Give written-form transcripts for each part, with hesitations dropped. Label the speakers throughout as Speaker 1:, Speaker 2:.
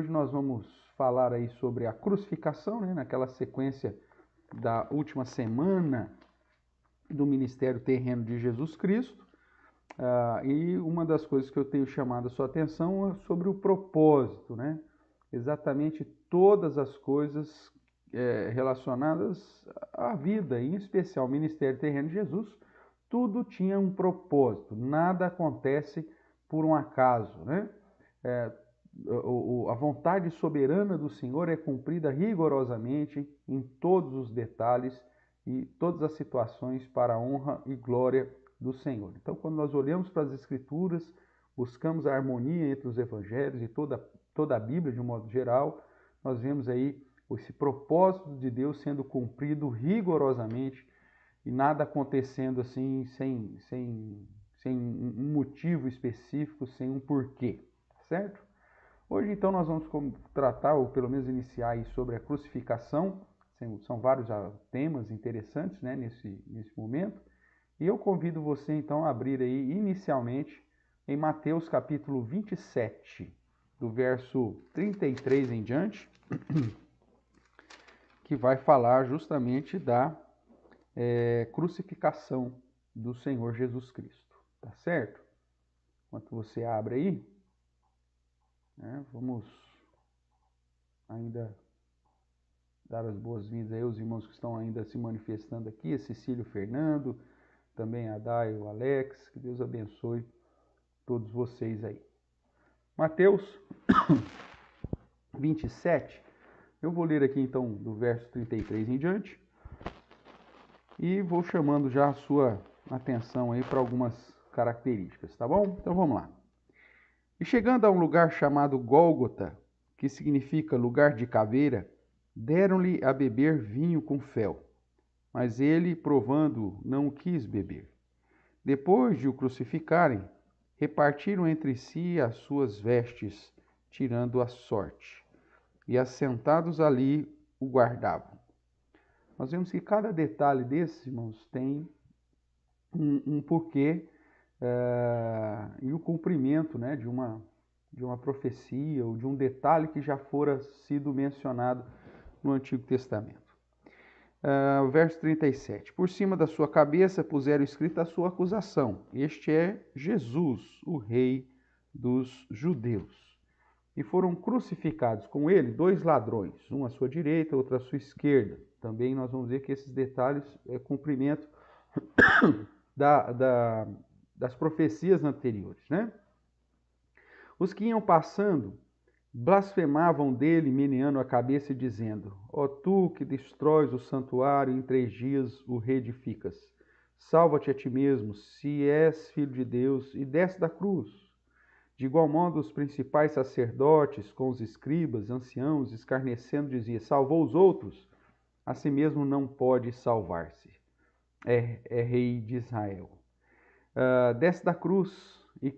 Speaker 1: hoje nós vamos falar aí sobre a crucificação, né? Naquela sequência da última semana do ministério terreno de Jesus Cristo. E uma das coisas que eu tenho chamado a sua atenção é sobre o propósito, né? Exatamente todas as coisas relacionadas à vida, em especial o ministério terreno de Jesus, tudo tinha um propósito, nada acontece por um acaso, né? A vontade soberana do Senhor é cumprida rigorosamente em todos os detalhes e todas as situações para a honra e glória do Senhor. Então, quando nós olhamos para as Escrituras, buscamos a harmonia entre os evangelhos e toda a Bíblia de um modo geral, nós vemos aí esse propósito de Deus sendo cumprido rigorosamente e nada acontecendo assim sem um motivo específico, sem um porquê, certo? Hoje, então, nós vamos tratar, ou pelo menos iniciar aí sobre a crucificação. São vários temas interessantes, né, nesse momento. E eu convido você, então, a abrir aí inicialmente em Mateus capítulo 27, do verso 33 em diante, que vai falar justamente da crucificação do Senhor Jesus Cristo. Tá certo? Enquanto você abre aí, né, vamos ainda dar as boas-vindas aí aos irmãos que estão ainda se manifestando aqui, a Cecílio Fernando, também a Day, o Alex, que Deus abençoe todos vocês aí. Mateus 27, eu vou ler aqui então do verso 33 em diante e vou chamando já a sua atenção aí para algumas características, tá bom? Então vamos lá. E chegando a um lugar chamado Gólgota, que significa lugar de caveira, deram-lhe a beber vinho com fel, mas ele, provando, não o quis beber. Depois de o crucificarem, repartiram entre si as suas vestes, tirando a sorte, e assentados ali o guardavam. Nós vemos que cada detalhe desses, irmãos, tem um porquê e o cumprimento, né, de uma profecia ou de um detalhe que já fora sido mencionado no Antigo Testamento. Verso 37. Por cima da sua cabeça puseram escrita a sua acusação. Este é Jesus, o Rei dos Judeus. E foram crucificados com ele 2 ladrões, um à sua direita, outro à sua esquerda. Também nós vamos ver que esses detalhes é cumprimento das profecias anteriores, né? Os que iam passando blasfemavam dele, meneando a cabeça e dizendo: Ó tu que destróis o santuário e em 3 dias o reedificas, salva-te a ti mesmo, se és filho de Deus, e desce da cruz. De igual modo, os principais sacerdotes, com os escribas, anciãos, escarnecendo, diziam: salvou os outros, a si mesmo não pode salvar-se. É rei de Israel. Desce da cruz e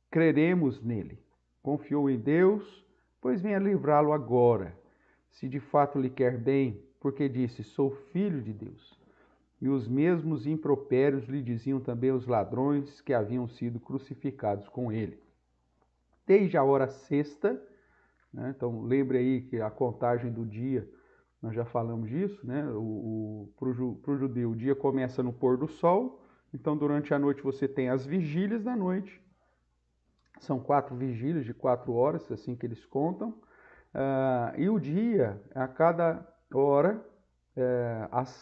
Speaker 1: creremos nele. Confiou em Deus, pois venha livrá-lo agora, se de fato lhe quer bem, porque disse: sou filho de Deus. E os mesmos impropérios lhe diziam também os ladrões que haviam sido crucificados com ele. Desde a hora sexta, né, então lembre aí que a contagem do dia, nós já falamos disso, né? Para o judeu, o dia começa no pôr do sol, então durante a noite você tem as vigílias da noite. São 4 vigílias de 4 horas, assim que eles contam. E o dia, a cada hora,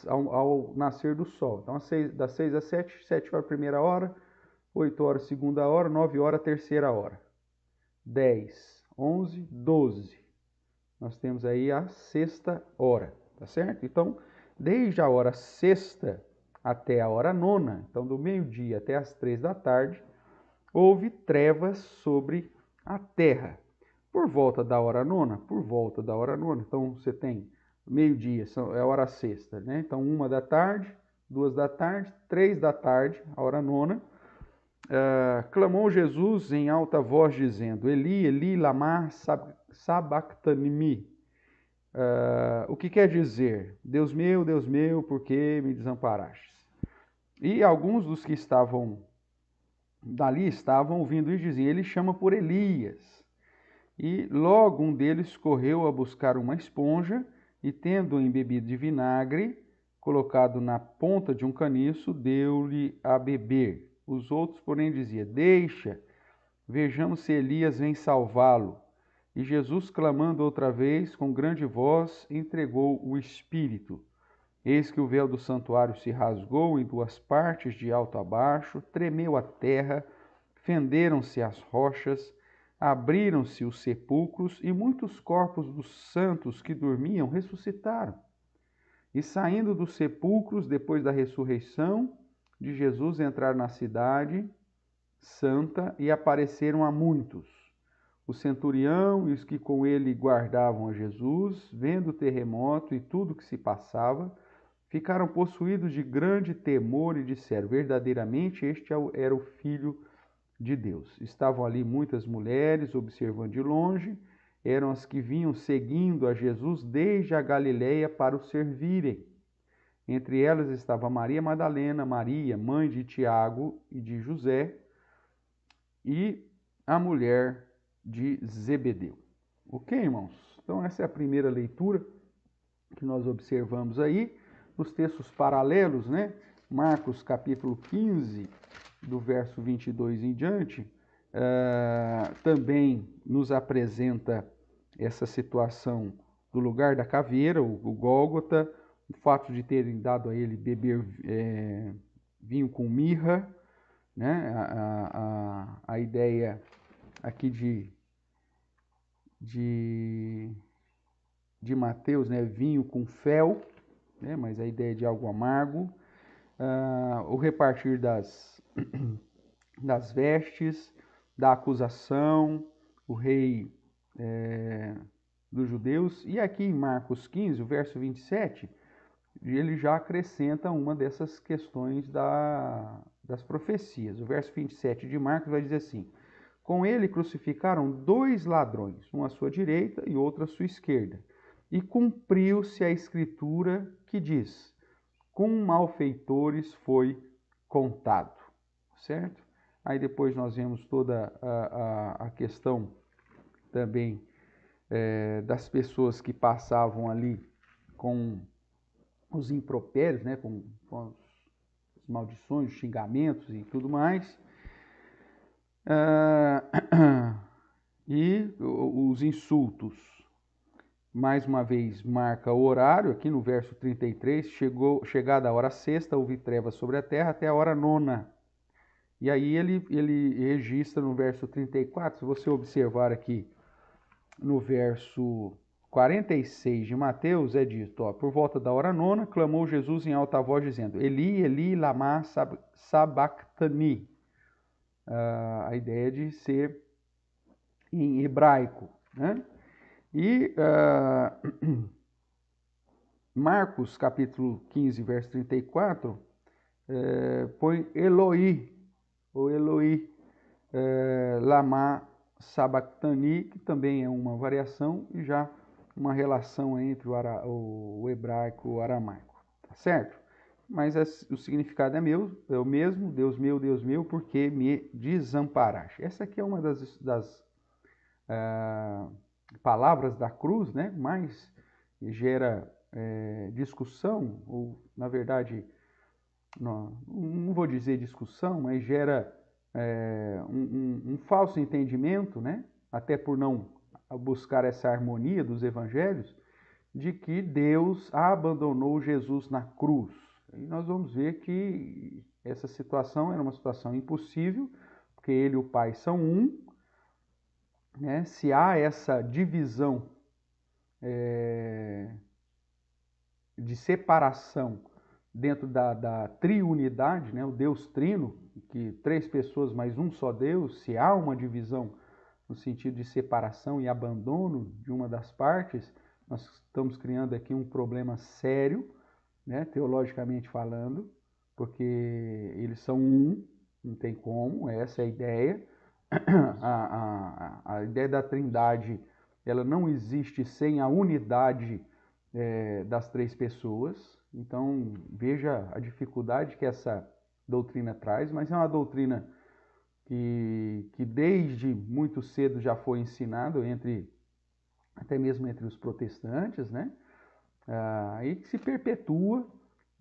Speaker 1: ao nascer do sol. Então, das 6 às 7, 7 horas primeira hora, 8 horas segunda hora, 9 horas terceira hora. 10, 11, 12. Nós temos aí a sexta hora, tá certo? Então, desde a hora sexta até a hora nona, então do meio-dia até as 3 da tarde, houve trevas sobre a terra. Por volta da hora nona, então você tem meio-dia, é a hora sexta, né? Então 1 da tarde, 2 da tarde, 3 da tarde, a hora nona, clamou Jesus em alta voz dizendo: Eli, Eli, lama sabachthani. O que quer dizer? Deus meu, por que me desamparastes? E alguns dos que estavam dali estavam ouvindo isso e diziam: ele chama por Elias. E logo um deles correu a buscar uma esponja e, tendo embebido de vinagre, colocado na ponta de um caniço, deu-lhe a beber. Os outros, porém, diziam: Deixa, vejamos se Elias vem salvá-lo. E Jesus, clamando outra vez, com grande voz, entregou o Espírito. Eis que o véu do santuário se rasgou em duas partes, de alto a baixo, tremeu a terra, fenderam-se as rochas, abriram-se os sepulcros, e muitos corpos dos santos que dormiam ressuscitaram. E saindo dos sepulcros, depois da ressurreição de Jesus, entraram na cidade santa e apareceram a muitos. O centurião e os que com ele guardavam a Jesus, vendo o terremoto e tudo o que se passava, ficaram possuídos de grande temor e disseram: verdadeiramente este era o Filho de Deus. Estavam ali muitas mulheres observando de longe, eram as que vinham seguindo a Jesus desde a Galileia para o servirem. Entre elas estava Maria Madalena, Maria, mãe de Tiago e de José, e a mulher de Zebedeu. Ok, irmãos? Então essa é a primeira leitura que nós observamos aí. Nos textos paralelos, né? Marcos capítulo 15, do verso 22 em diante, também nos apresenta essa situação do lugar da caveira, o Gólgota, o fato de terem dado a ele beber vinho com mirra, né? A ideia aqui de Mateus, né? Vinho com fel, né? Mas a ideia de algo amargo. O repartir das vestes, da acusação, o rei dos judeus. E aqui em Marcos 15, o verso 27, ele já acrescenta uma dessas questões das profecias. O verso 27 de Marcos vai dizer assim: com ele crucificaram 2 ladrões, um à sua direita e outro à sua esquerda. E cumpriu-se a escritura que diz: com malfeitores foi contado, certo? Aí depois nós vemos toda a questão também das pessoas que passavam ali com os impropérios, né, com as maldições, os xingamentos e tudo mais. E os insultos. Mais uma vez, marca o horário, aqui no verso 33, chegada a hora sexta, houve trevas sobre a terra até a hora nona. E aí ele registra no verso 34, se você observar aqui no verso 46 de Mateus, é dito, ó, por volta da hora nona, clamou Jesus em alta voz, dizendo: Eli, Eli, lama sabachthani. A ideia de ser em hebraico, né? E Marcos, capítulo 15, verso 34, põe Eloi, ou Eloi, lama sabachthani, que também é uma variação e já uma relação entre o hebraico e o aramaico, tá certo? Mas o significado é o mesmo, Deus meu, por que me desamparaste? Essa aqui é uma das palavras da cruz, né? Mais gera discussão, ou na verdade, não vou dizer discussão, mas gera um falso entendimento, né? Até por não buscar essa harmonia dos evangelhos, de que Deus abandonou Jesus na cruz. E nós vamos ver que essa situação era uma situação impossível, porque ele e o Pai são um, né? Se há essa divisão de separação dentro da triunidade, né? O Deus trino, que 3 pessoas mais um só Deus, se há uma divisão no sentido de separação e abandono de uma das partes, nós estamos criando aqui um problema sério, né? Teologicamente falando, porque eles são um, não tem como, essa é a ideia. A ideia da trindade, ela não existe sem a unidade das 3 pessoas. Então, veja a dificuldade que essa doutrina traz, mas é uma doutrina que desde muito cedo já foi ensinado até mesmo entre os protestantes, né? E que se perpetua,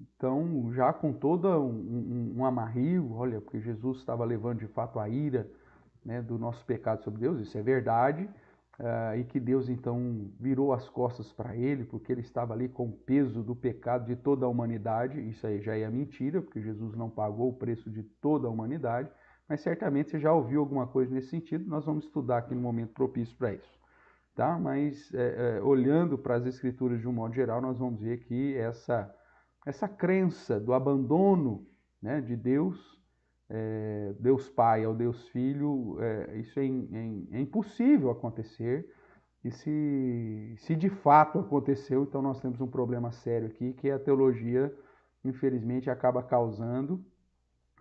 Speaker 1: então já com todo um amarrio, olha, porque Jesus estava levando de fato a ira, né, do nosso pecado sobre Deus, isso é verdade, e que Deus então virou as costas para ele, porque ele estava ali com o peso do pecado de toda a humanidade. Isso aí já é mentira, porque Jesus não pagou o preço de toda a humanidade, mas certamente você já ouviu alguma coisa nesse sentido. Nós vamos estudar aqui no momento propício para isso, tá? Mas olhando para as Escrituras de um modo geral, nós vamos ver que essa crença do abandono, né, de Deus, Deus Pai ao Deus Filho, isso é impossível acontecer. E se de fato aconteceu, então nós temos um problema sério aqui, que a teologia, infelizmente, acaba causando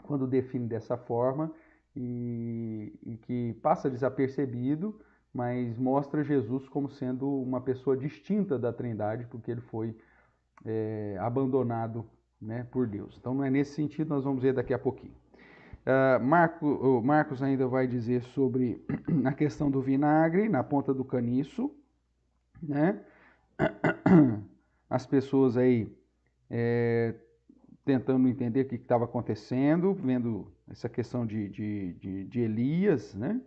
Speaker 1: quando define dessa forma e que passa desapercebido, mas mostra Jesus como sendo uma pessoa distinta da Trindade, porque ele foi abandonado, né, por Deus. Então não é nesse sentido, nós vamos ver daqui a pouquinho. Marcos ainda vai dizer sobre a questão do vinagre na ponta do caniço, né? As pessoas aí tentando entender o que estava acontecendo, vendo essa questão de Elias, né?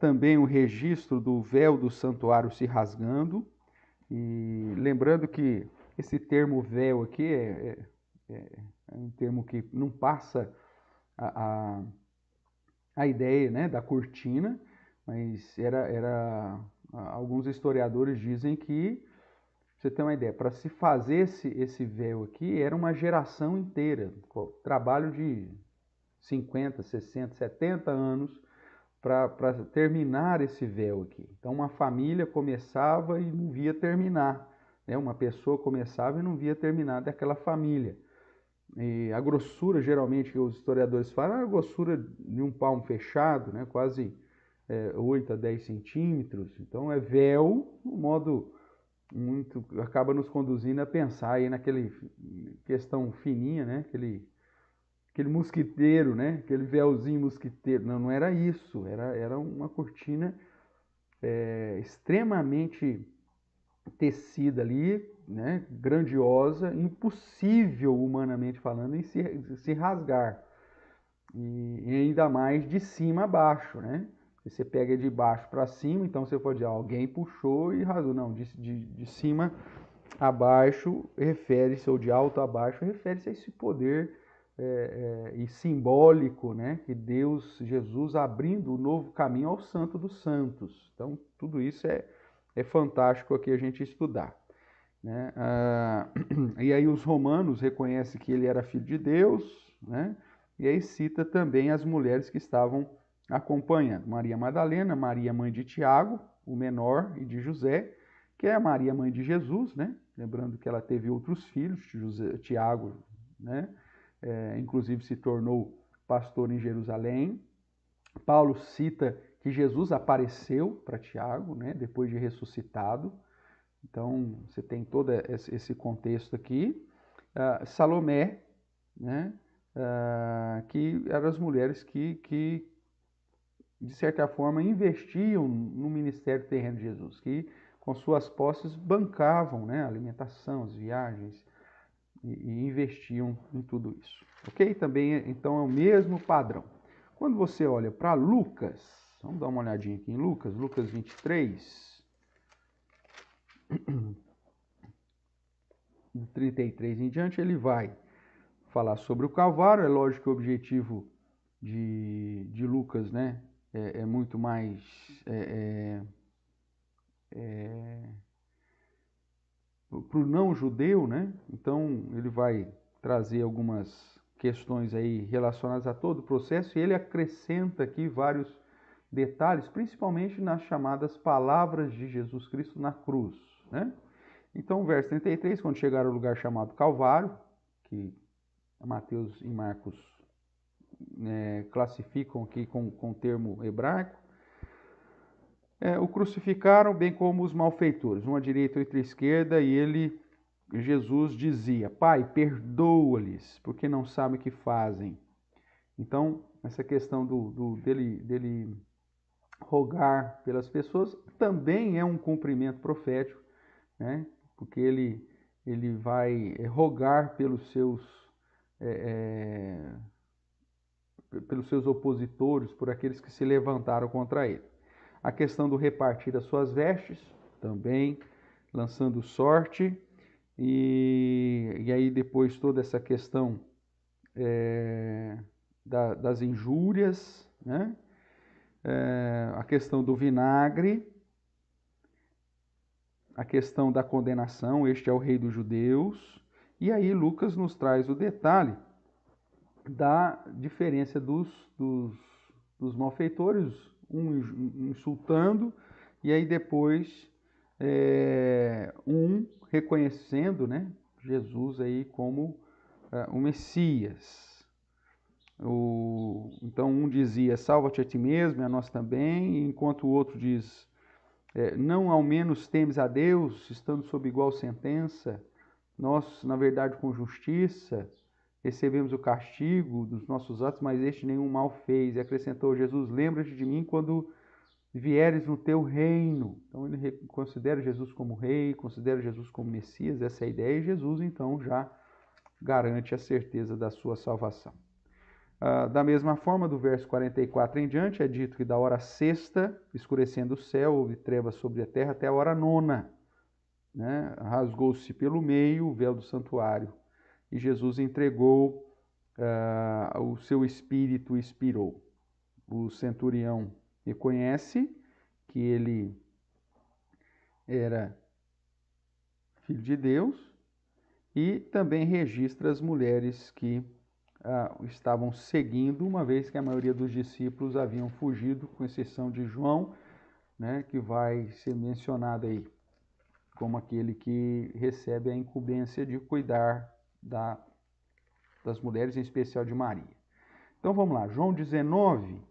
Speaker 1: Também o registro do véu do santuário se rasgando, e lembrando que esse termo véu aqui é um termo que não passa a ideia, né, da cortina, mas alguns historiadores dizem que, pra você ter uma ideia, para se fazer esse véu aqui, era uma geração inteira, trabalho de 50, 60, 70 anos para terminar esse véu aqui. Então uma família começava e não via terminar, né? Uma pessoa começava e não via terminar daquela família. E a grossura, geralmente, que os historiadores falam, é a grossura de um palmo fechado, né? Quase 8 a 10 centímetros. Então é véu, um modo muito, acaba nos conduzindo a pensar aí naquele questão fininha, né? Aquele mosquiteiro, né? Aquele véuzinho mosquiteiro. Não, não era isso, era uma cortina extremamente tecida ali, né, grandiosa, impossível humanamente falando em se rasgar, e ainda mais de cima a baixo, né? Você pega de baixo para cima, então você pode dizer, alguém puxou e rasgou. Não, de cima a baixo refere-se, ou de alto a baixo, refere-se a esse poder e simbólico, né, que Deus, Jesus, abrindo o novo caminho ao Santo dos Santos. Então, tudo isso é fantástico aqui a gente estudar, né? E aí os romanos reconhecem que ele era filho de Deus, né? E aí cita também as mulheres que estavam acompanhando. Maria Madalena, Maria mãe de Tiago, o menor, e de José, que é a Maria mãe de Jesus, né? Lembrando que ela teve outros filhos, Tiago, né? Inclusive se tornou pastor em Jerusalém. Paulo cita que Jesus apareceu para Tiago, né? Depois de ressuscitado. Então, você tem todo esse contexto aqui. Salomé, né, que eram as mulheres que, de certa forma, investiam no ministério terreno de Jesus, que com suas posses bancavam, né, a alimentação, as viagens, e investiam em tudo isso. Ok? Também, então, é o mesmo padrão. Quando você olha para Lucas, vamos dar uma olhadinha aqui em Lucas 23... do 33 em diante, ele vai falar sobre o Calvário. É lógico que o objetivo de Lucas, né, é muito mais para o não judeu, né? Então ele vai trazer algumas questões aí relacionadas a todo o processo, e ele acrescenta aqui vários detalhes, principalmente nas chamadas palavras de Jesus Cristo na cruz, né? Então, verso 33, quando chegar ao lugar chamado Calvário, que Mateus e Marcos classificam aqui com o termo hebraico, o crucificaram, bem como os malfeitores, um à direita e outro à esquerda, e Jesus dizia, Pai, perdoa-lhes, porque não sabem o que fazem. Então, essa questão dele rogar pelas pessoas também é um cumprimento profético, né? Porque ele vai rogar pelos seus opositores, por aqueles que se levantaram contra ele. A questão do repartir as suas vestes, também lançando sorte, e aí depois toda essa questão das injúrias, né? A questão do vinagre, a questão da condenação, este é o rei dos judeus, e aí Lucas nos traz o detalhe da diferença dos malfeitores, um insultando, e aí depois um reconhecendo, né, Jesus aí como o Messias. Então um dizia, salva-te a ti mesmo e a nós também, enquanto o outro diz, não ao menos temes a Deus, estando sob igual sentença, nós, na verdade, com justiça, recebemos o castigo dos nossos atos, mas este nenhum mal fez. E acrescentou Jesus, lembra-te de mim quando vieres no teu reino. Então ele considera Jesus como rei, considera Jesus como Messias, essa é a ideia, e Jesus então já garante a certeza da sua salvação. Da mesma forma, do verso 44 em diante, é dito que da hora sexta, escurecendo o céu, houve trevas sobre a terra, até a hora nona, né? Rasgou-se pelo meio o véu do santuário, e Jesus entregou, o seu espírito expirou. O centurião reconhece que ele era filho de Deus e também registra as mulheres que estavam seguindo, uma vez que a maioria dos discípulos haviam fugido, com exceção de João, né, que vai ser mencionado aí como aquele que recebe a incumbência de cuidar das mulheres, em especial de Maria. Então vamos lá, João 19,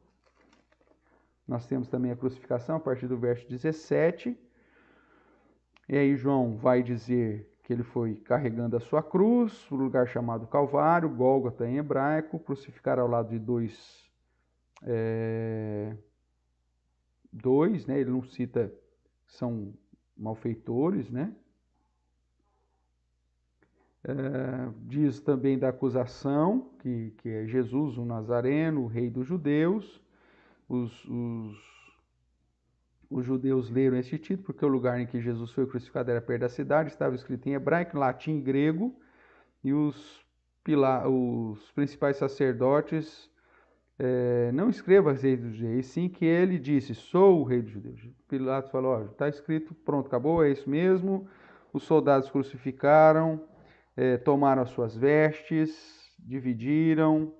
Speaker 1: nós temos também a crucificação a partir do verso 17, e aí João vai dizer que ele foi carregando a sua cruz, o lugar chamado Calvário, Gólgota em hebraico, crucificado ao lado de dois, né? Ele não cita, são malfeitores, né? Diz também da acusação, que é Jesus, o Nazareno, o rei dos judeus. Os judeus leram esse título porque o lugar em que Jesus foi crucificado era perto da cidade, estava escrito em hebraico, latim e grego, e os principais sacerdotes não escreva rei dos judeus, sim que ele disse, sou o rei dos judeus. Pilatos falou, está escrito, pronto, acabou, é isso mesmo. Os soldados crucificaram, tomaram as suas vestes, dividiram,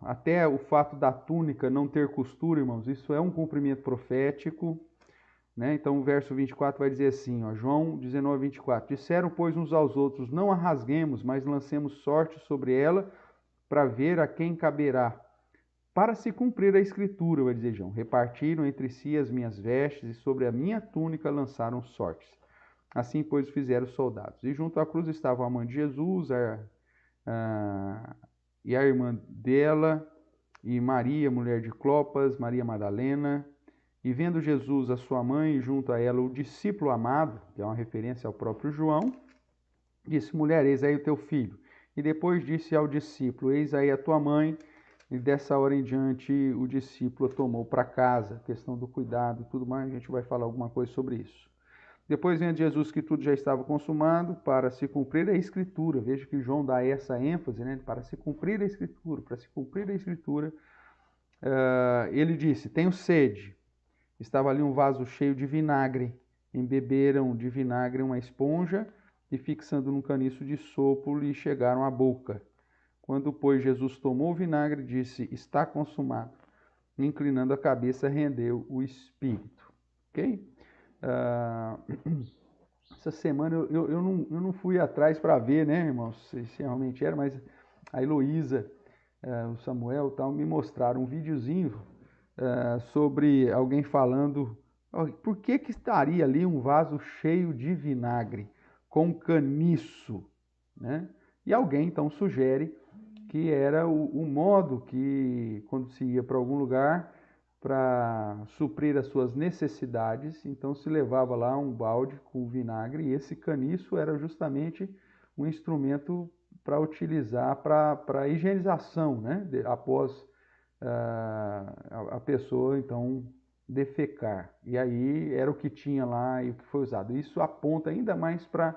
Speaker 1: até o fato da túnica não ter costura, irmãos, isso é um cumprimento profético, né? Então o verso 24 vai dizer assim, ó, João 19, 24, disseram, pois, uns aos outros, não a rasguemos, mas lancemos sorte sobre ela, para ver a quem caberá. Para se cumprir a escritura, vai dizer João, repartiram entre si as minhas vestes, e sobre a minha túnica lançaram sortes. Assim, pois, fizeram os soldados. E junto à cruz estava a mãe de Jesus, e a irmã dela, e Maria, mulher de Clopas, Maria Madalena. E vendo Jesus, a sua mãe, e junto a ela o discípulo amado, que é uma referência ao próprio João, disse, mulher, eis aí o teu filho. E depois disse ao discípulo, eis aí a tua mãe. E dessa hora em diante o discípulo a tomou para casa. Questão do cuidado e tudo mais, a gente vai falar alguma coisa sobre isso. Depois vendo Jesus que tudo já estava consumado, para se cumprir a Escritura. Veja que João dá essa ênfase, né? Para se cumprir a Escritura, para se cumprir a Escritura. Ele disse, tenho sede. Estava ali um vaso cheio de vinagre. Embeberam de vinagre uma esponja e fixando num caniço de sopro lhe chegaram à boca. Quando, pois, Jesus tomou o vinagre, disse, está consumado. Inclinando a cabeça, rendeu o espírito. Ok? Essa semana eu não fui atrás para ver, né, irmãos, se realmente era, mas a Heloísa, o Samuel e tal, me mostraram um videozinho sobre alguém falando por que estaria ali um vaso cheio de vinagre com caniço, né? E alguém então sugere que era o modo que, quando se ia para algum lugar para suprir as suas necessidades, então se levava lá um balde com vinagre, e esse caniço era justamente um instrumento para utilizar para higienização, né? Após a pessoa, então, defecar. E aí era o que tinha lá e o que foi usado. Isso aponta ainda mais para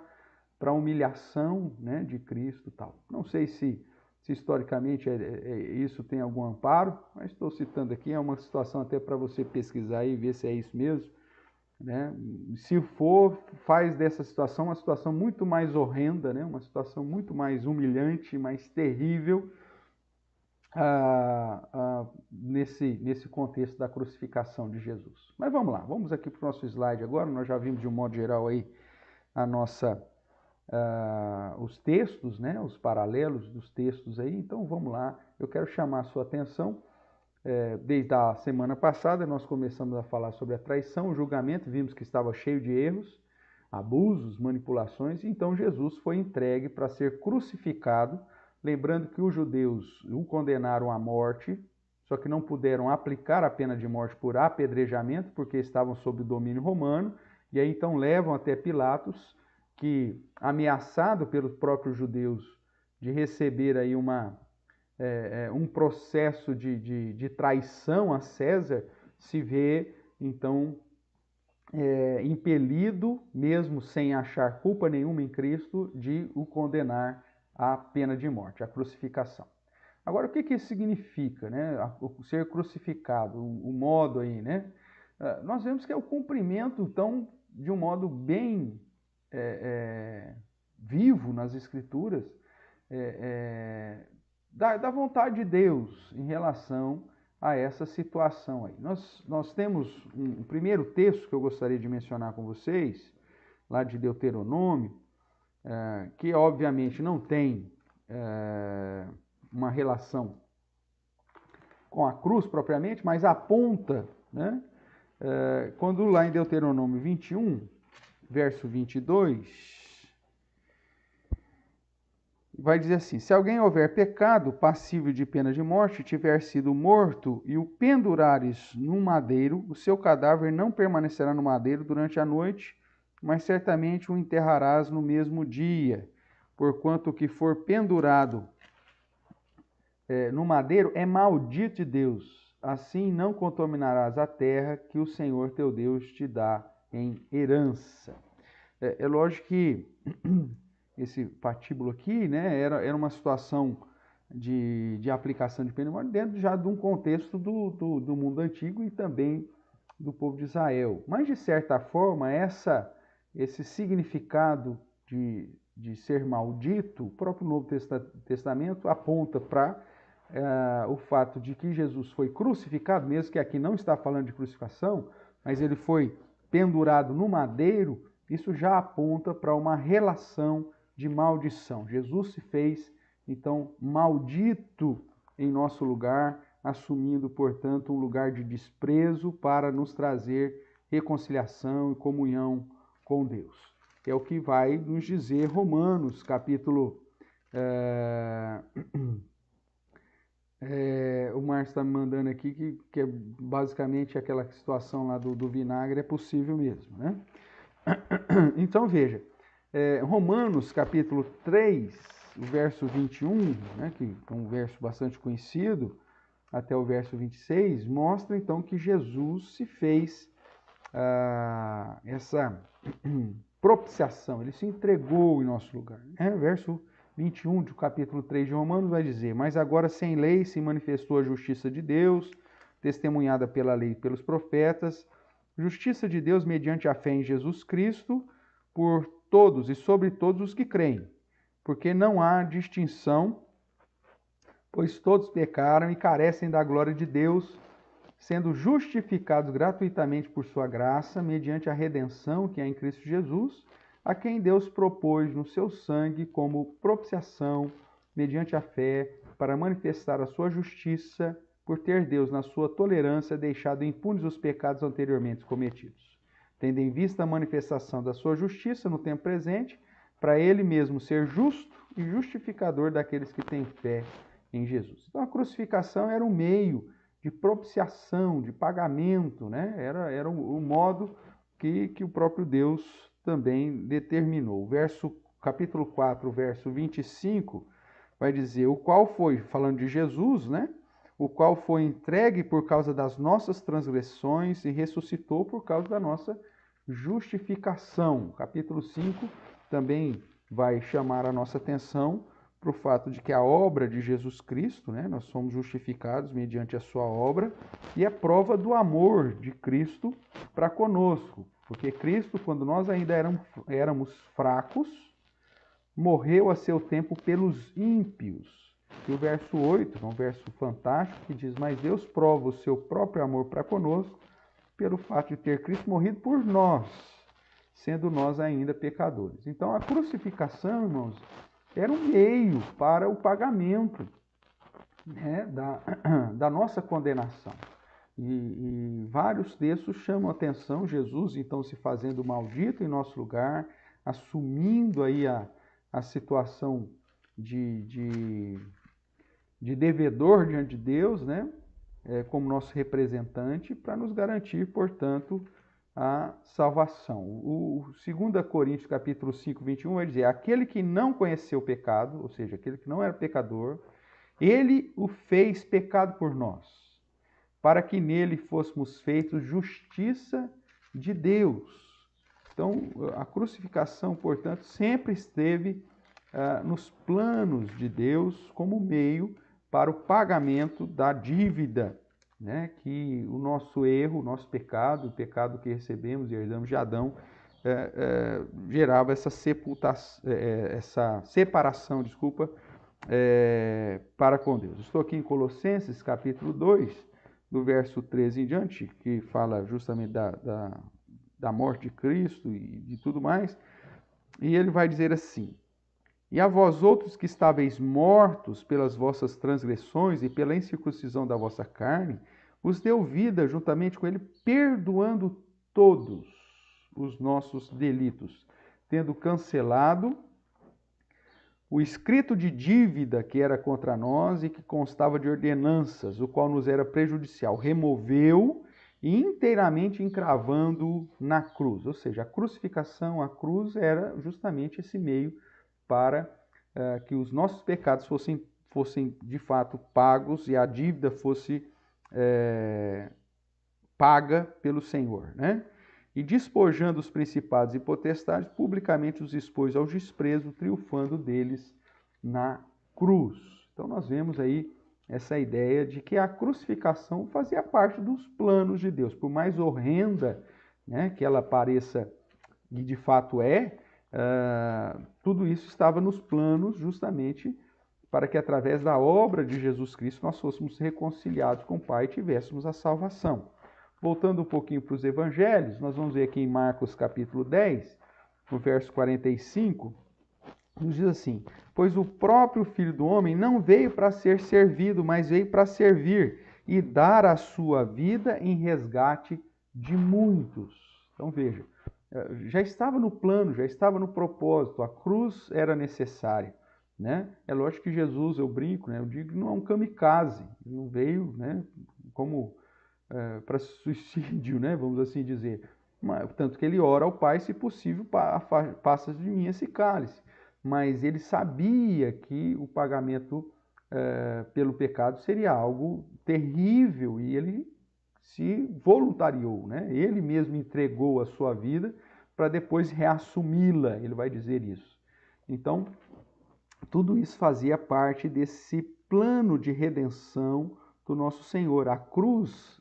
Speaker 1: a humilhação, né, de Cristo e tal. Não sei se historicamente isso tem algum amparo, mas estou citando aqui, é uma situação até para você pesquisar e ver se é isso mesmo, né? Se for, faz dessa situação uma situação muito mais horrenda, né? Uma situação muito mais humilhante, mais terrível, nesse contexto da crucificação de Jesus. Mas vamos lá, vamos aqui para o nosso slide agora. Nós já vimos de um modo geral aí os textos, né, os paralelos dos textos aí. Então vamos lá, eu quero chamar a sua atenção. Desde a semana passada nós começamos a falar sobre a traição, o julgamento, vimos que estava cheio de erros, abusos, manipulações, então Jesus foi entregue para ser crucificado. Lembrando que os judeus o condenaram à morte, só que não puderam aplicar a pena de morte por apedrejamento, porque estavam sob o domínio romano, e aí então levam até Pilatos, que, ameaçado pelos próprios judeus de receber aí um processo de traição a César, se vê então impelido, mesmo sem achar culpa nenhuma em Cristo, de o condenar à pena de morte, à crucificação. Agora, o que isso significa, né? O ser crucificado, o modo aí, né? Nós vemos que é o cumprimento, então, de um modo bem vivo nas Escrituras, da vontade de Deus em relação a essa situação aí. Nós temos um primeiro texto que eu gostaria de mencionar com vocês, lá de Deuteronômio, que obviamente não tem uma relação com a cruz propriamente, mas aponta, né? Quando lá em Deuteronômio 21, verso 22, vai dizer assim: se alguém houver pecado passível de pena de morte, tiver sido morto e o pendurares num madeiro, o seu cadáver não permanecerá no madeiro durante a noite, mas certamente o enterrarás no mesmo dia, porquanto o que for pendurado no madeiro é maldito de Deus. Assim não contaminarás a terra que o Senhor teu Deus te dá em herança. É lógico que esse patíbulo aqui, né, era uma situação de aplicação de pena de morte dentro já de um contexto do mundo antigo e também do povo de Israel. Mas, de certa forma, esse significado de ser maldito, o próprio Novo Testamento aponta para o fato de que Jesus foi crucificado, mesmo que aqui não está falando de crucificação, mas ele foi pendurado no madeiro. Isso já aponta para uma relação de maldição. Jesus se fez, então, maldito em nosso lugar, assumindo, portanto, um lugar de desprezo para nos trazer reconciliação e comunhão com Deus. É o que vai nos dizer Romanos, capítulo... o Márcio está me mandando aqui que é basicamente aquela situação lá do vinagre, é possível mesmo, né? Então veja, Romanos capítulo 3, o verso 21, né, que é um verso bastante conhecido, até o verso 26, mostra então que Jesus se fez essa propiciação, ele se entregou em nosso lugar, né? Verso 21 do capítulo 3 de Romanos vai dizer: mas agora sem lei se manifestou a justiça de Deus, testemunhada pela lei e pelos profetas, justiça de Deus mediante a fé em Jesus Cristo, por todos e sobre todos os que creem, porque não há distinção, pois todos pecaram e carecem da glória de Deus, sendo justificados gratuitamente por sua graça, mediante a redenção que há em Cristo Jesus, a quem Deus propôs no seu sangue como propiciação, mediante a fé, para manifestar a sua justiça, por ter Deus, na sua tolerância, deixado impunes os pecados anteriormente cometidos, tendo em vista a manifestação da sua justiça no tempo presente, para ele mesmo ser justo e justificador daqueles que têm fé em Jesus. Então a crucificação era um meio de propiciação, de pagamento, né? Era o modo que o próprio Deus também determinou. Capítulo 4, verso 25, vai dizer, o qual foi, falando de Jesus, né? O qual foi entregue por causa das nossas transgressões e ressuscitou por causa da nossa justificação. Capítulo 5 também vai chamar a nossa atenção para o fato de que a obra de Jesus Cristo, né, nós somos justificados mediante a sua obra, e é prova do amor de Cristo para conosco. Porque Cristo, quando nós ainda éramos fracos, morreu a seu tempo pelos ímpios. E o verso 8, é um verso fantástico, que diz, mas Deus prova o seu próprio amor para conosco, pelo fato de ter Cristo morrido por nós, sendo nós ainda pecadores. Então a crucificação, irmãos, era um meio para o pagamento, né, da nossa condenação. E vários textos chamam a atenção, Jesus então se fazendo maldito em nosso lugar, assumindo aí a situação de devedor diante de Deus, né, como nosso representante, para nos garantir, portanto, a salvação. O 2 Coríntios capítulo 5, 21 vai dizer, aquele que não conheceu o pecado, ou seja, aquele que não era pecador, ele o fez pecado por nós, para que nele fôssemos feitos justiça de Deus. Então, a crucificação, portanto, sempre esteve nos planos de Deus como meio para o pagamento da dívida, né, que o nosso erro, o nosso pecado, o pecado que recebemos e herdamos de Adão, gerava essa separação, para com Deus. Estou aqui em Colossenses, capítulo 2, do verso 13 em diante, que fala justamente da morte de Cristo e de tudo mais, e ele vai dizer assim, e a vós outros que estáveis mortos pelas vossas transgressões e pela incircuncisão da vossa carne, vos deu vida juntamente com ele, perdoando todos os nossos delitos, tendo cancelado o escrito de dívida que era contra nós e que constava de ordenanças, o qual nos era prejudicial, removeu e inteiramente encravando na cruz. Ou seja, a crucificação, a cruz era justamente esse meio para que os nossos pecados fossem de fato pagos e a dívida fosse paga pelo Senhor, né? E despojando os principados e potestades, publicamente os expôs ao desprezo, triunfando deles na cruz. Então nós vemos aí essa ideia de que a crucificação fazia parte dos planos de Deus. Por mais horrenda, né, que ela pareça, e de fato tudo isso estava nos planos justamente para que através da obra de Jesus Cristo nós fôssemos reconciliados com o Pai e tivéssemos a salvação. Voltando um pouquinho para os evangelhos, nós vamos ver aqui em Marcos capítulo 10, no verso 45, nos diz assim, pois o próprio Filho do Homem não veio para ser servido, mas veio para servir e dar a sua vida em resgate de muitos. Então veja, já estava no plano, já estava no propósito, a cruz era necessária, né? É lógico que Jesus, eu brinco, né? Eu digo, não é um kamikaze, não veio, né, como para suicídio, né, vamos assim dizer. Tanto que ele ora ao Pai, se possível, passa de mim esse cálice. Mas ele sabia que o pagamento pelo pecado seria algo terrível e ele se voluntariou, né? Ele mesmo entregou a sua vida para depois reassumi-la, ele vai dizer isso. Então, tudo isso fazia parte desse plano de redenção do nosso Senhor. A cruz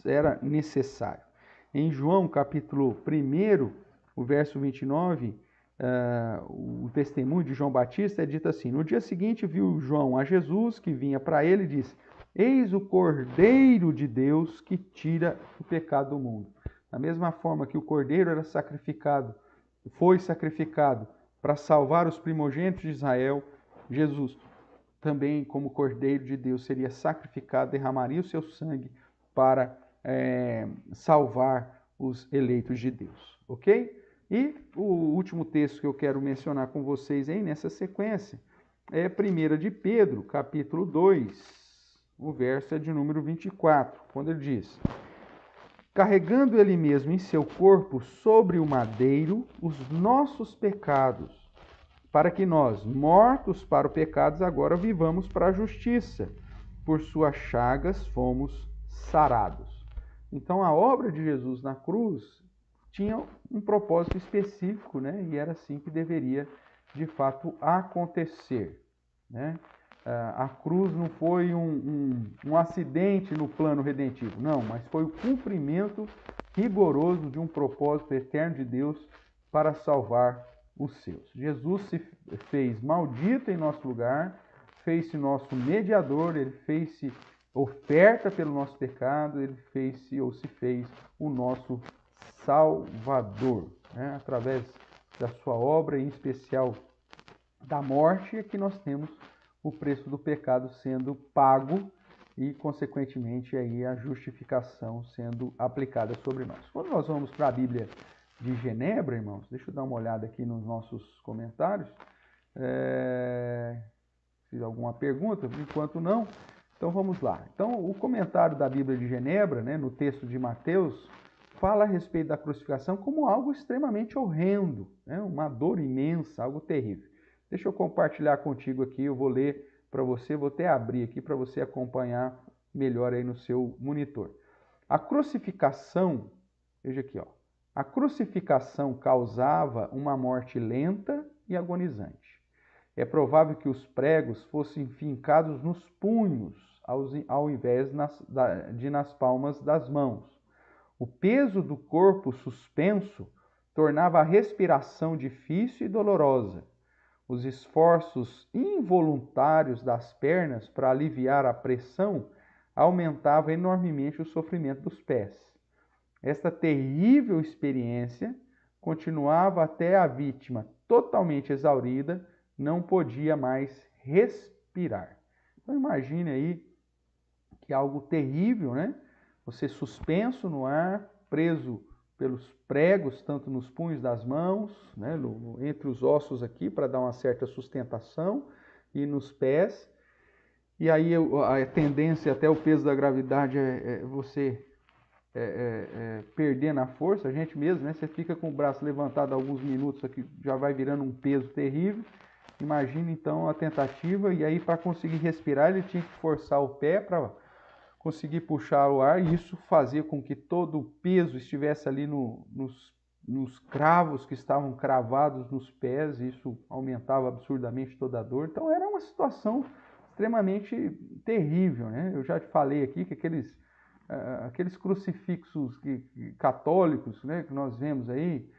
Speaker 1: era necessário. Em João, capítulo 1, o verso 29, o testemunho de João Batista é dito assim, no dia seguinte viu João a Jesus, que vinha para ele, e disse, eis o Cordeiro de Deus que tira o pecado do mundo. Da mesma forma que o Cordeiro era sacrificado, foi sacrificado para salvar os primogênitos de Israel, Jesus também, como Cordeiro de Deus, seria sacrificado, derramaria o seu sangue para salvar os eleitos de Deus, ok? E o último texto que eu quero mencionar com vocês aí nessa sequência é 1 de Pedro, capítulo 2, o verso é de número 24, quando ele diz: carregando ele mesmo em seu corpo sobre o madeiro os nossos pecados, para que nós, mortos para o pecado, agora vivamos para a justiça. Por suas chagas fomos sarados. Então a obra de Jesus na cruz tinha um propósito específico, né? E era assim que deveria de fato acontecer, né? A cruz não foi um acidente no plano redentivo, não, mas foi o cumprimento rigoroso de um propósito eterno de Deus para salvar os seus. Jesus se fez maldito em nosso lugar, fez-se nosso mediador, ele fez-se oferta pelo nosso pecado, ele fez-se ou se fez o nosso Salvador, né? Através da sua obra, em especial da morte, é que nós temos o preço do pecado sendo pago e, consequentemente, aí a justificação sendo aplicada sobre nós. Quando nós vamos para a Bíblia de Genebra, irmãos, deixa eu dar uma olhada aqui nos nossos comentários. Fiz alguma pergunta? Por enquanto não. Então vamos lá. Então o comentário da Bíblia de Genebra, né, no texto de Mateus, fala a respeito da crucificação como algo extremamente horrendo, né, uma dor imensa, algo terrível. Deixa eu compartilhar contigo aqui, eu vou ler para você, vou até abrir aqui para você acompanhar melhor aí no seu monitor. A crucificação, veja aqui, ó. A crucificação causava uma morte lenta e agonizante. É provável que os pregos fossem fincados nos punhos, ao invés nas palmas das mãos. O peso do corpo suspenso tornava a respiração difícil e dolorosa. Os esforços involuntários das pernas para aliviar a pressão aumentavam enormemente o sofrimento dos pés. Esta terrível experiência continuava até a vítima, totalmente exaurida, não podia mais respirar. Então imagine aí que é algo terrível, né? Você suspenso no ar, preso pelos pregos, tanto nos punhos das mãos, né? Entre os ossos aqui, para dar uma certa sustentação, e nos pés. E aí a tendência até o peso da gravidade é você perdendo a força, a gente mesmo, né? Você fica com o braço levantado alguns minutos aqui, já vai virando um peso terrível. Imagina então a tentativa, e aí para conseguir respirar ele tinha que forçar o pé para conseguir puxar o ar, e isso fazia com que todo o peso estivesse ali nos cravos que estavam cravados nos pés, e isso aumentava absurdamente toda a dor. Então era uma situação extremamente terrível, né? Eu já te falei aqui que aqueles crucifixos católicos, né, que nós vemos aí,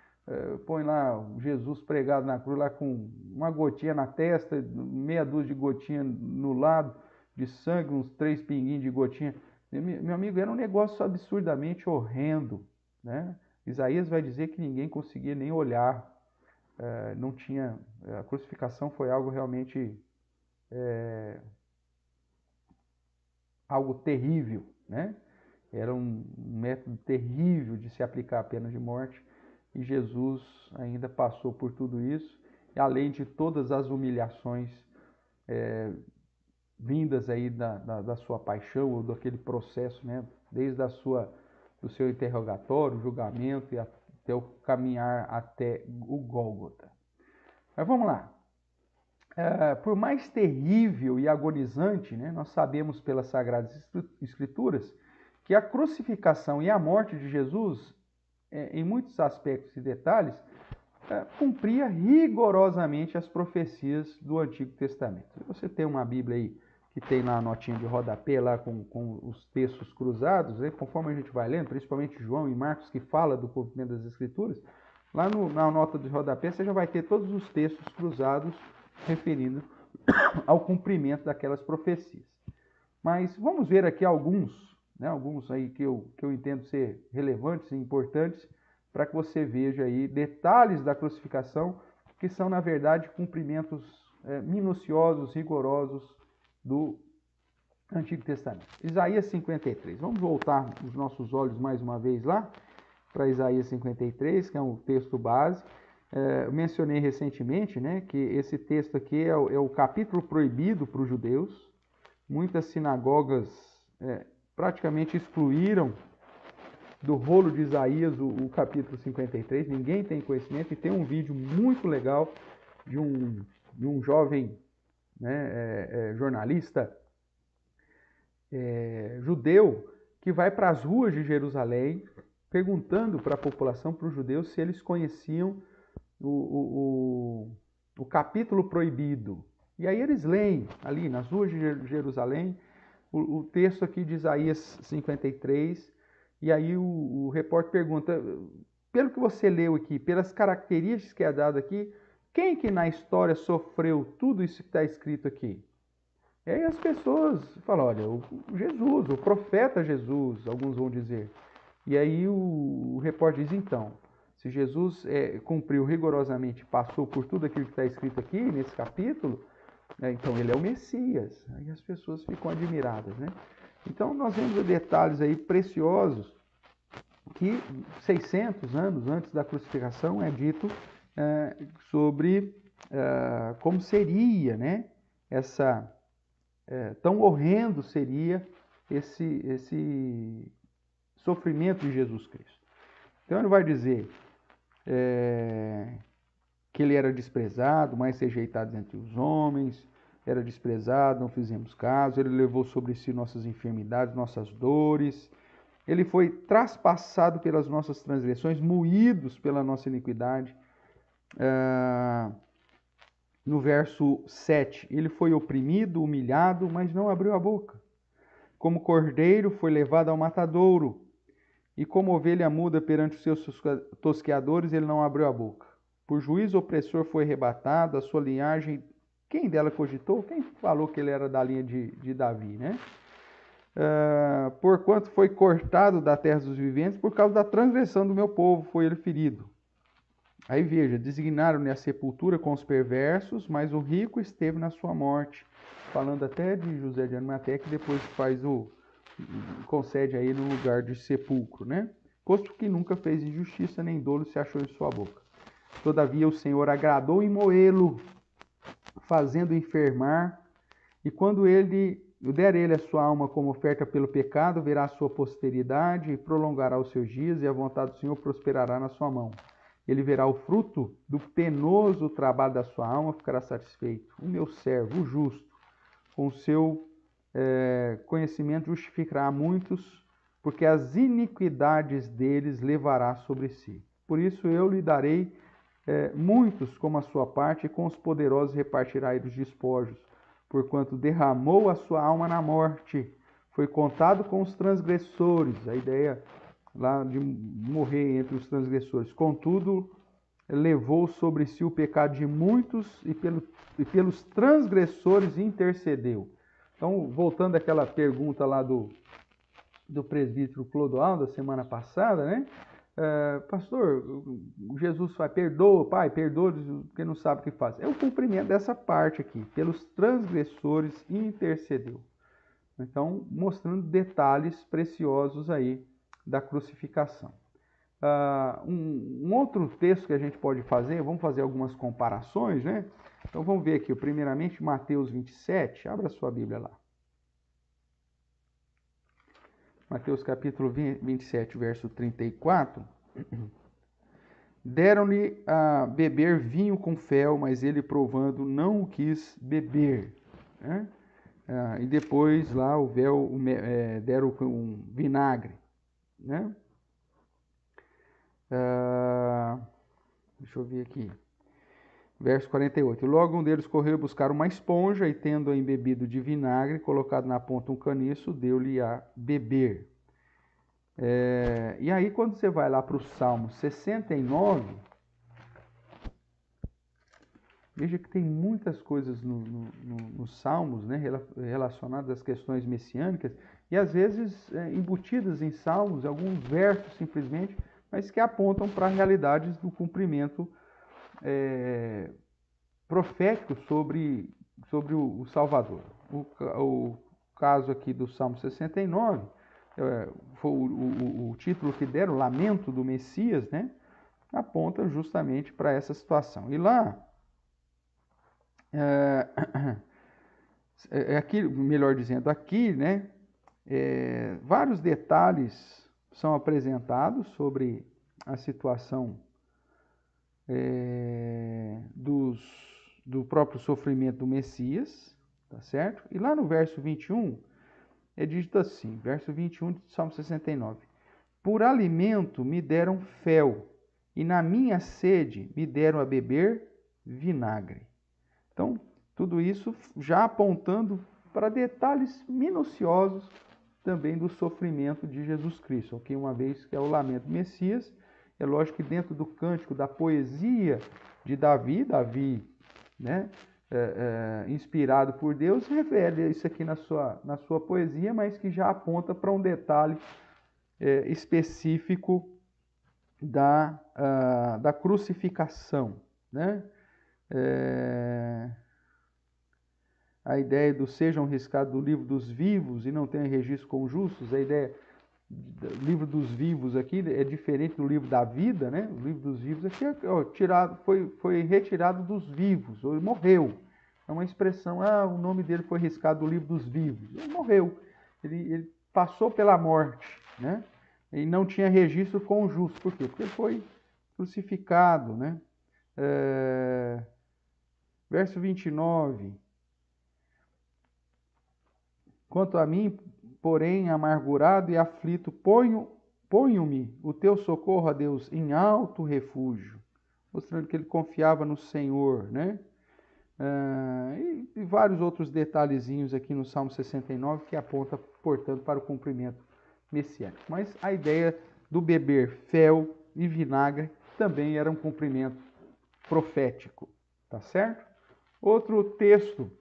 Speaker 1: põe lá Jesus pregado na cruz lá com uma gotinha na testa, meia dúzia de gotinha no lado de sangue, uns 3 pinguinhos de gotinha. Meu amigo, era um negócio absurdamente horrendo, né? Isaías vai dizer que ninguém conseguia nem olhar, não tinha, a crucificação foi algo realmente algo terrível, né? Era um método terrível de se aplicar a pena de morte, e Jesus ainda passou por tudo isso, além de todas as humilhações vindas aí da sua paixão, ou daquele processo, né? Desde do seu interrogatório, julgamento, e até o caminhar até o Gólgota. Mas vamos lá. Por mais terrível e agonizante, né, nós sabemos pelas Sagradas Escrituras que a crucificação e a morte de Jesus, em muitos aspectos e detalhes, cumpria rigorosamente as profecias do Antigo Testamento. Você tem uma Bíblia aí que tem lá a notinha de rodapé, lá com os textos cruzados, né, conforme a gente vai lendo, principalmente João e Marcos, que fala do cumprimento das Escrituras, lá na nota de rodapé você já vai ter todos os textos cruzados referindo ao cumprimento daquelas profecias. Mas vamos ver aqui alguns aí que eu entendo ser relevantes e importantes, para que você veja aí detalhes da crucificação, que são, na verdade, cumprimentos minuciosos, rigorosos do Antigo Testamento. Isaías 53. Vamos voltar os nossos olhos mais uma vez lá, para Isaías 53, que é um texto base. Eu mencionei recentemente, né, que esse texto aqui é o capítulo proibido para os judeus. Muitas sinagogas praticamente excluíram do rolo de Isaías o capítulo 53. Ninguém tem conhecimento, e tem um vídeo muito legal de um jovem, né, jornalista judeu que vai para as ruas de Jerusalém perguntando para a população, para os judeus, se eles conheciam o capítulo proibido. E aí eles leem ali nas ruas de Jerusalém o texto aqui de Isaías 53, e aí o repórter pergunta, pelo que você leu aqui, pelas características que é dado aqui, quem que na história sofreu tudo isso que está escrito aqui? E aí as pessoas falam, olha, o Jesus, o profeta Jesus, alguns vão dizer. E aí o repórter diz, então, se Jesus cumpriu rigorosamente, passou por tudo aquilo que está escrito aqui nesse capítulo, então ele é o Messias. Aí as pessoas ficam admiradas, né? Então nós vemos detalhes aí preciosos que 600 anos antes da crucificação é dito sobre como seria, né? Tão horrendo seria esse sofrimento de Jesus Cristo. Então ele vai dizer que ele era desprezado, mais rejeitado entre os homens, era desprezado, não fizemos caso, ele levou sobre si nossas enfermidades, nossas dores, ele foi traspassado pelas nossas transgressões, moídos pela nossa iniquidade. No verso 7, ele foi oprimido, humilhado, mas não abriu a boca. Como cordeiro foi levado ao matadouro, e como ovelha muda perante os seus tosqueadores, ele não abriu a boca. Por juízo opressor foi arrebatado, a sua linhagem, quem dela cogitou? Quem falou que ele era da linha de Davi, né? Porquanto foi cortado da terra dos viventes, por causa da transgressão do meu povo, foi ele ferido. Aí veja, designaram-lhe a sepultura com os perversos, mas o rico esteve na sua morte. Falando até de José de Arimateia, que depois concede a ele um lugar de sepulcro, né? Posto que nunca fez injustiça, nem dolo se achou em sua boca. Todavia o Senhor agradou em moê-lo, fazendo enfermar, e quando der ele a sua alma como oferta pelo pecado, verá a sua posteridade e prolongará os seus dias, e a vontade do Senhor prosperará na sua mão. Ele verá o fruto do penoso trabalho da sua alma, ficará satisfeito. O meu servo, o justo, com o seu conhecimento justificará muitos, porque as iniquidades deles levará sobre si. Por isso eu lhe darei muitos como a sua parte, e com os poderosos repartirá ele os despojos, porquanto derramou a sua alma na morte, foi contado com os transgressores, a ideia lá de morrer entre os transgressores. Contudo, levou sobre si o pecado de muitos, e pelos transgressores intercedeu. Então, voltando àquela pergunta lá do presbítero Clodoaldo, da semana passada, né? Pastor, Jesus fala, perdoa, Pai, perdoa, porque não sabe o que faz. É o cumprimento dessa parte aqui, pelos transgressores intercedeu. Então, mostrando detalhes preciosos aí da crucificação. Um outro texto que a gente pode fazer, vamos fazer algumas comparações, né? Então vamos ver aqui, primeiramente Mateus 27, abra sua Bíblia lá. Mateus capítulo 27, verso 34. Deram-lhe a beber vinho com fel, mas ele, provando, não o quis beber, né? E depois lá deram um vinagre, né? Deixa eu ver aqui. Verso 48. Logo um deles correu buscar uma esponja, e tendo-a embebido de vinagre, colocado na ponta um caniço, deu-lhe a beber. E aí quando você vai lá para o Salmo 69, veja que tem muitas coisas nos Salmos, né, relacionadas às questões messiânicas, e às vezes embutidas em Salmos, alguns versos simplesmente, mas que apontam para realidades do cumprimento profético sobre o Salvador. O caso aqui do Salmo 69, foi o título que deram, Lamento do Messias, né? aponta justamente para essa situação. E lá, aqui, melhor dizendo, aqui, né, vários detalhes são apresentados sobre a situação do próprio sofrimento do Messias, tá certo? E lá no verso 21, é dito assim, verso 21 de Salmo 69. Por alimento me deram fel, e na minha sede me deram a beber vinagre. Então, tudo isso já apontando para detalhes minuciosos também do sofrimento de Jesus Cristo, ok? Uma vez que é o lamento do Messias, é lógico que dentro do cântico, da poesia de Davi, né, inspirado por Deus, revela isso aqui na sua poesia, mas que já aponta para um detalhe específico da crucificação, né? A ideia do sejam riscados do livro dos vivos e não tenham registro com justos, a ideia do livro dos vivos aqui é diferente do livro da vida, né? O livro dos vivos aqui foi retirado dos vivos, ou ele morreu. É uma expressão, o nome dele foi riscado do livro dos vivos. Ele morreu, ele passou pela morte, né? E não tinha registro com o justo. Por quê? Porque ele foi crucificado, né? Verso 29. Quanto a mim, porém, amargurado e aflito, ponho-me o teu socorro, a Deus, em alto refúgio. Mostrando que ele confiava no Senhor, né? E vários outros detalhezinhos aqui no Salmo 69 que aponta, portanto, para o cumprimento messiânico. Mas a ideia do beber fel e vinagre também era um cumprimento profético, tá certo? Outro texto,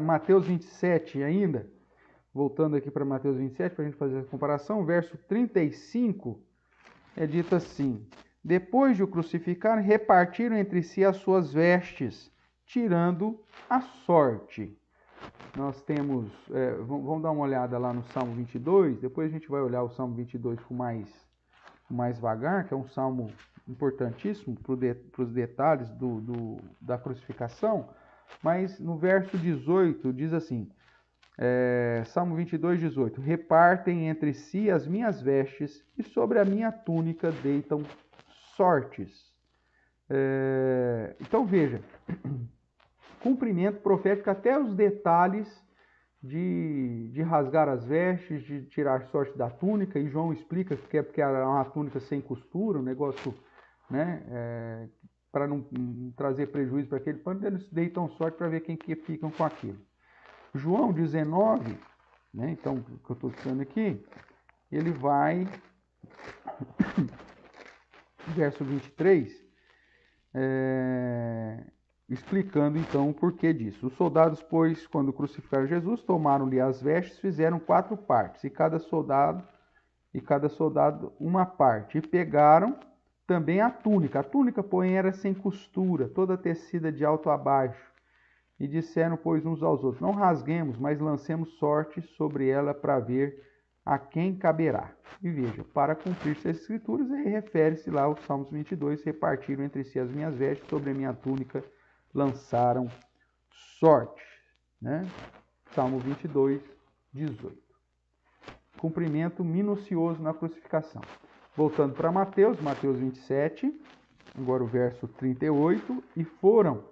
Speaker 1: Mateus 27 ainda, voltando aqui para Mateus 27, para a gente fazer a comparação, verso 35, é dito assim: depois de o crucificar, repartiram entre si as suas vestes, tirando a sorte. Nós temos, vamos dar uma olhada lá no Salmo 22, depois a gente vai olhar o Salmo 22 com mais vagar, que é um salmo importantíssimo para os detalhes da crucificação, mas no verso 18 diz assim, Salmo 22, 18, repartem entre si as minhas vestes e sobre a minha túnica deitam sortes. Então veja, cumprimento profético até os detalhes de rasgar as vestes, de tirar sorte da túnica, e João explica que é porque era uma túnica sem costura, um negócio, né, para não trazer prejuízo para aquele pano, eles deitam sorte para ver quem que ficam com aquilo. João 19, né, então, o que eu estou dizendo aqui, ele vai, verso 23, explicando então o porquê disso. Os soldados, pois, quando crucificaram Jesus, tomaram-lhe as vestes, fizeram 4 partes, e cada soldado uma parte, e pegaram também a túnica. A túnica, porém, era sem costura, toda tecida de alto a baixo. E disseram, pois, uns aos outros, não rasguemos, mas lancemos sorte sobre ela para ver a quem caberá. E veja, para cumprir-se as escrituras, aí refere-se lá aos Salmos 22, repartiram entre si as minhas vestes, sobre a minha túnica lançaram sorte. Né? Salmo 22, 18. Cumprimento minucioso na crucificação. Voltando para Mateus 27, agora o verso 38, e foram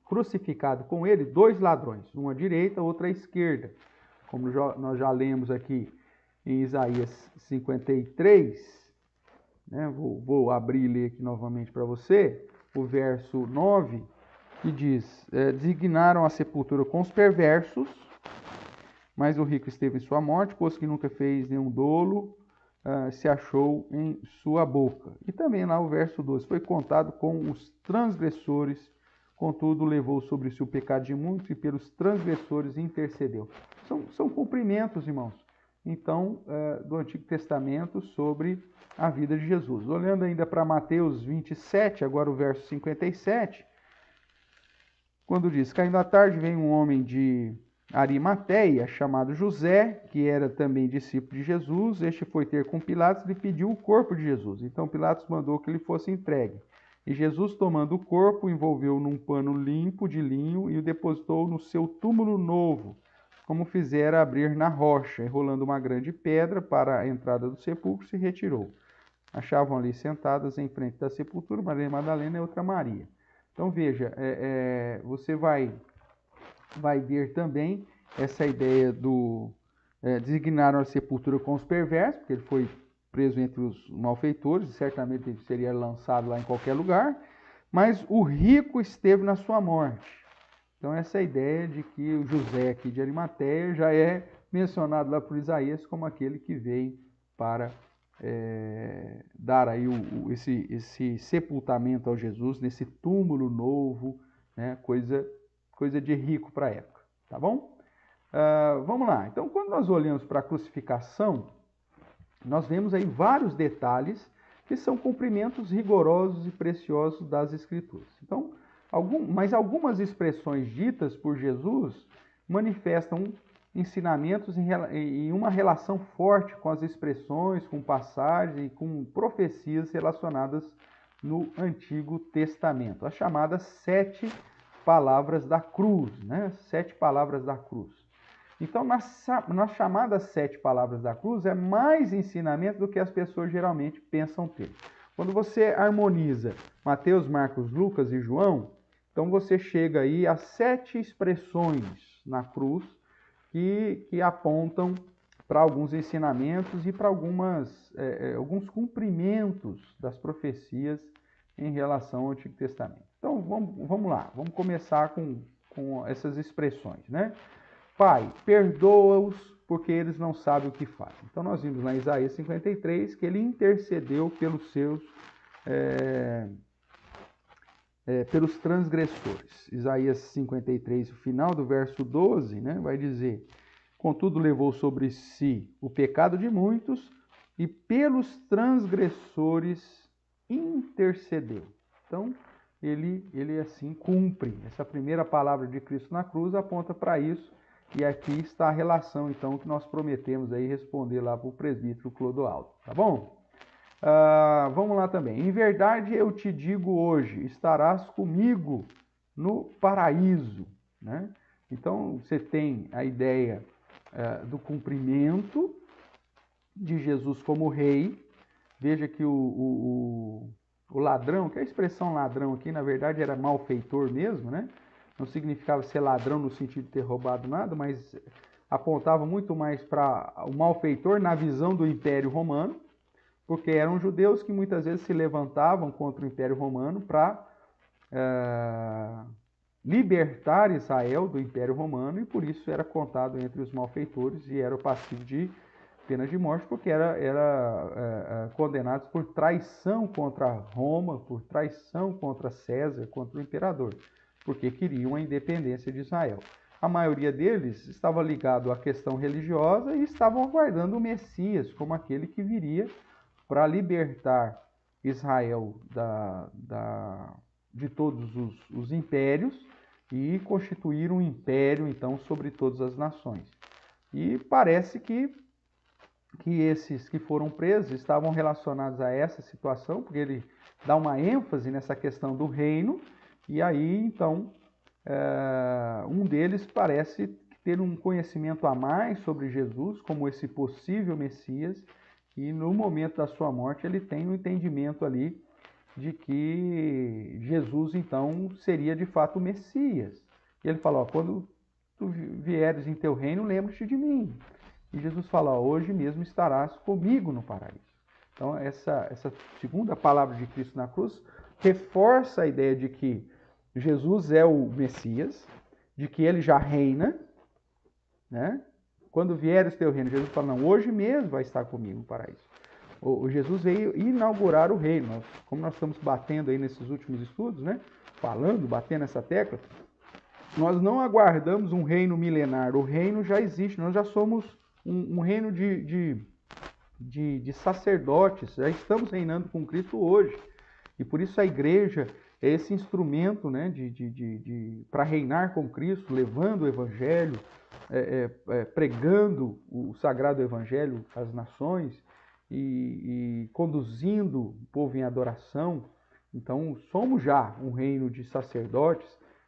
Speaker 1: crucificados com ele 2 ladrões, um à direita, outro à esquerda. Como nós já lemos aqui em Isaías 53, né? Vou abrir e ler aqui novamente para você, o verso 9, que diz, designaram a sepultura com os perversos, mas o rico esteve em sua morte, pois que nunca fez nenhum dolo, se achou em sua boca. E também lá o verso 12, foi contado com os transgressores, contudo levou sobre si o pecado de muitos e pelos transgressores intercedeu. São cumprimentos, irmãos, então, do Antigo Testamento sobre a vida de Jesus. Olhando ainda para Mateus 27, agora o verso 57, quando diz, caindo à tarde, veio um homem de Arimateia, chamado José, que era também discípulo de Jesus. Este foi ter com Pilatos e pediu o corpo de Jesus. Então Pilatos mandou que ele fosse entregue. E Jesus, tomando o corpo, envolveu num pano limpo de linho e o depositou no seu túmulo novo, como fizera abrir na rocha, enrolando uma grande pedra para a entrada do sepulcro, se retirou. Achavam ali sentadas em frente da sepultura Maria Madalena e outra Maria. Então veja, você vai ver também essa ideia do designaram a sepultura com os perversos, porque ele foi preso entre os malfeitores, e certamente ele seria lançado lá em qualquer lugar, mas o rico esteve na sua morte. Então essa ideia de que o José aqui de Arimateia já é mencionado lá por Isaías como aquele que veio para dar aí esse sepultamento ao Jesus, nesse túmulo novo, né? Coisa de rico para a época, tá bom? Vamos lá. Então, quando nós olhamos para a crucificação, nós vemos aí vários detalhes que são cumprimentos rigorosos e preciosos das Escrituras. Então, mas algumas expressões ditas por Jesus manifestam ensinamentos em uma relação forte com as expressões, com passagens e com profecias relacionadas no Antigo Testamento, as chamadas 7 palavras da cruz, né? 7 palavras da cruz. Então, nas chamadas 7 palavras da cruz, é mais ensinamento do que as pessoas geralmente pensam ter. Quando você harmoniza Mateus, Marcos, Lucas e João, então você chega aí a 7 expressões na cruz que apontam para alguns ensinamentos e para alguns cumprimentos das profecias em relação ao Antigo Testamento. Então, vamos lá, vamos começar com essas expressões, né? Pai, perdoa-os porque eles não sabem o que fazem. Então, nós vimos lá em Isaías 53 que ele intercedeu pelos transgressores. Isaías 53, o final do verso 12, né, vai dizer: contudo levou sobre si o pecado de muitos e pelos transgressores intercedeu. Então, ele assim cumpre. Essa primeira palavra de Cristo na cruz aponta para isso. E aqui está a relação, então, que nós prometemos aí responder lá para o presbítero Clodoaldo, tá bom? Vamos lá também. Em verdade eu te digo hoje, estarás comigo no paraíso, né? Então, você tem a ideia do cumprimento de Jesus como rei. Veja que o ladrão, que a expressão ladrão aqui, na verdade, era malfeitor mesmo, né? Não significava ser ladrão no sentido de ter roubado nada, mas apontava muito mais para o malfeitor na visão do Império Romano, porque eram judeus que muitas vezes se levantavam contra o Império Romano para libertar Israel do Império Romano, e por isso era contado entre os malfeitores e era passivo de pena de morte, porque era condenados por traição contra Roma, por traição contra César, contra o imperador, porque queriam a independência de Israel. A maioria deles estava ligado à questão religiosa e estavam aguardando o Messias como aquele que viria para libertar Israel de todos os impérios e constituir um império, então, sobre todas as nações. E parece que esses que foram presos estavam relacionados a essa situação, porque ele dá uma ênfase nessa questão do reino, e aí, então, um deles parece ter um conhecimento a mais sobre Jesus, como esse possível Messias, e no momento da sua morte ele tem um entendimento ali de que Jesus, então, seria de fato o Messias. E ele fala, quando tu vieres em teu reino, lembra-te de mim. E Jesus fala, hoje mesmo estarás comigo no paraíso. Então, essa segunda palavra de Cristo na cruz reforça a ideia de que Jesus é o Messias, de que ele já reina, né? Quando vieres teu reino, Jesus fala, não, hoje mesmo vai estar comigo no paraíso. O Jesus veio inaugurar o reino. Como nós estamos batendo aí nesses últimos estudos, né? Batendo essa tecla, nós não aguardamos um reino milenar. O reino já existe, nós já somos um reino de sacerdotes, já estamos reinando com Cristo hoje. E por isso a igreja é esse instrumento, né, para reinar com Cristo, levando o Evangelho, pregando o Sagrado Evangelho às nações e conduzindo o povo em adoração. Então, somos já um reino de sacerdotes,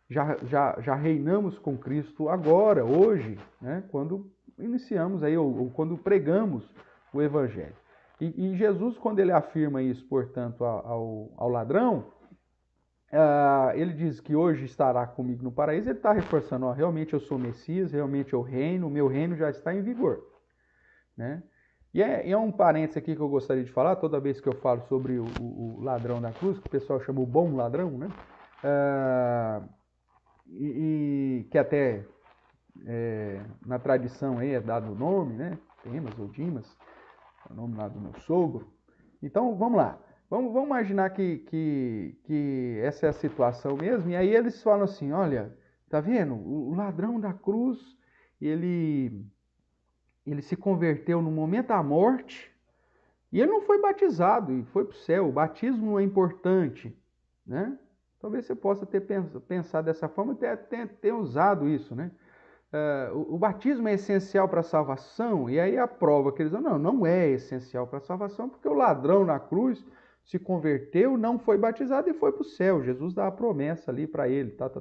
Speaker 1: já reinamos com Cristo agora, hoje, né, quando iniciamos aí, ou quando pregamos o Evangelho. E Jesus, quando ele afirma isso, portanto, ao ladrão, ele diz que hoje estará comigo no paraíso, ele está reforçando, realmente eu sou Messias, realmente eu reino, o meu reino já está em vigor, né? E é um parênteses aqui que eu gostaria de falar, toda vez que eu falo sobre o ladrão da cruz, que o pessoal chama o bom ladrão, né? Que até na tradição aí é dado o nome, né? Demas ou Dimas, é o nome lá do meu sogro. Então, vamos lá. Vamos imaginar que essa é a situação mesmo. E aí eles falam assim, olha, tá vendo? O ladrão da cruz, ele se converteu no momento da morte e ele não foi batizado e foi para o céu. O batismo não é importante, né? Talvez você possa ter pensado dessa forma e ter usado isso, né? O batismo é essencial para a salvação, e aí a prova que eles dizem, não é essencial para a salvação, porque o ladrão na cruz se converteu, não foi batizado e foi para o céu. Jesus dá a promessa ali para ele, tal.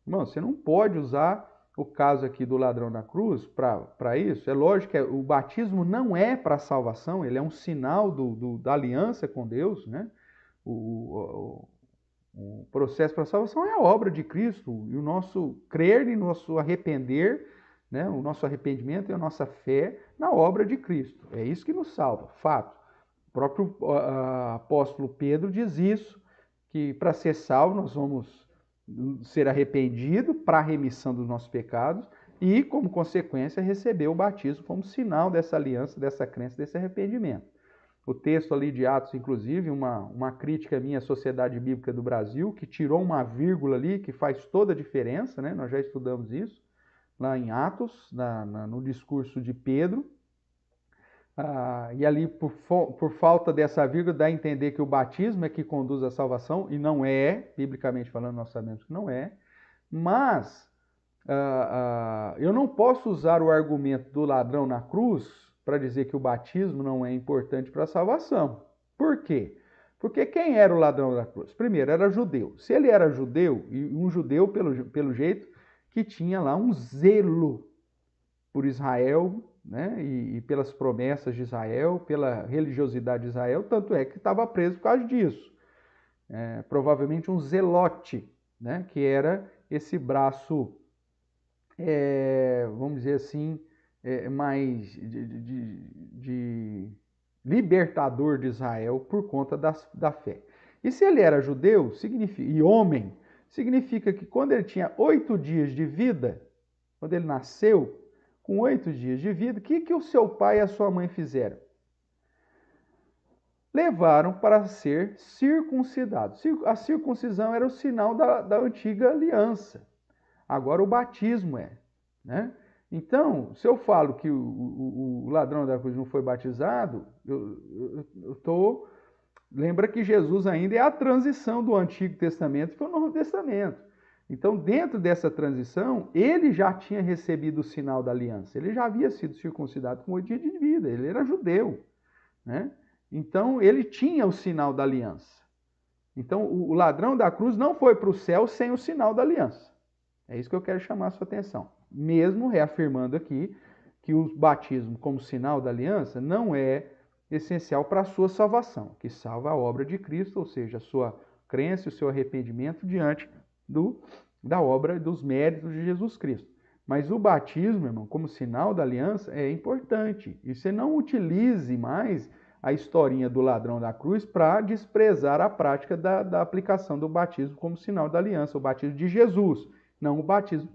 Speaker 1: Irmão, você não pode usar o caso aqui do ladrão na cruz para isso. É lógico que o batismo não é para a salvação, ele é um sinal da aliança com Deus, né? O processo para a salvação é a obra de Cristo, e o nosso crer e nosso arrepender, né? O nosso arrependimento e a nossa fé na obra de Cristo. É isso que nos salva, fato. O próprio apóstolo Pedro diz isso, que para ser salvo nós vamos ser arrependidos para a remissão dos nossos pecados e, como consequência, receber o batismo como sinal dessa aliança, dessa crença, desse arrependimento. O texto ali de Atos, inclusive, uma crítica minha à Sociedade Bíblica do Brasil, que tirou uma vírgula ali que faz toda a diferença, né? Nós já estudamos isso lá em Atos, no discurso de Pedro. E ali, por falta dessa vírgula, dá a entender que o batismo é que conduz à salvação, e não é, biblicamente falando, nós sabemos que não é. Mas eu não posso usar o argumento do ladrão na cruz para dizer que o batismo não é importante para a salvação. Por quê? Porque quem era o ladrão da cruz? Primeiro, era judeu. Se ele era judeu, e um judeu, pelo jeito, que tinha lá um zelo por Israel, né? E pelas promessas de Israel, pela religiosidade de Israel, tanto é que estava preso por causa disso. Provavelmente um zelote, né? Que era esse braço, vamos dizer assim, mais de libertador de Israel por conta da fé. E se ele era judeu e homem, significa que quando ele tinha 8 dias de vida, quando ele nasceu, com 8 dias de vida, o que o seu pai e a sua mãe fizeram? Levaram para ser circuncidado. A circuncisão era o sinal da antiga aliança. Agora o batismo né? Então, se eu falo que o ladrão da cruz não foi batizado, lembra que Jesus ainda é a transição do Antigo Testamento para o Novo Testamento. Então, dentro dessa transição, ele já tinha recebido o sinal da aliança. Ele já havia sido circuncidado com 8 dias de vida. Ele era judeu, né? Então, ele tinha o sinal da aliança. Então, o ladrão da cruz não foi para o céu sem o sinal da aliança. É isso que eu quero chamar a sua atenção. Mesmo reafirmando aqui que o batismo como sinal da aliança não é essencial para a sua salvação, que salva a obra de Cristo, ou seja, a sua crença e o seu arrependimento diante da obra e dos méritos de Jesus Cristo. Mas o batismo, irmão, como sinal da aliança, é importante. E você não utilize mais a historinha do ladrão da cruz para desprezar a prática da aplicação do batismo como sinal da aliança, o batismo de Jesus, não o batismo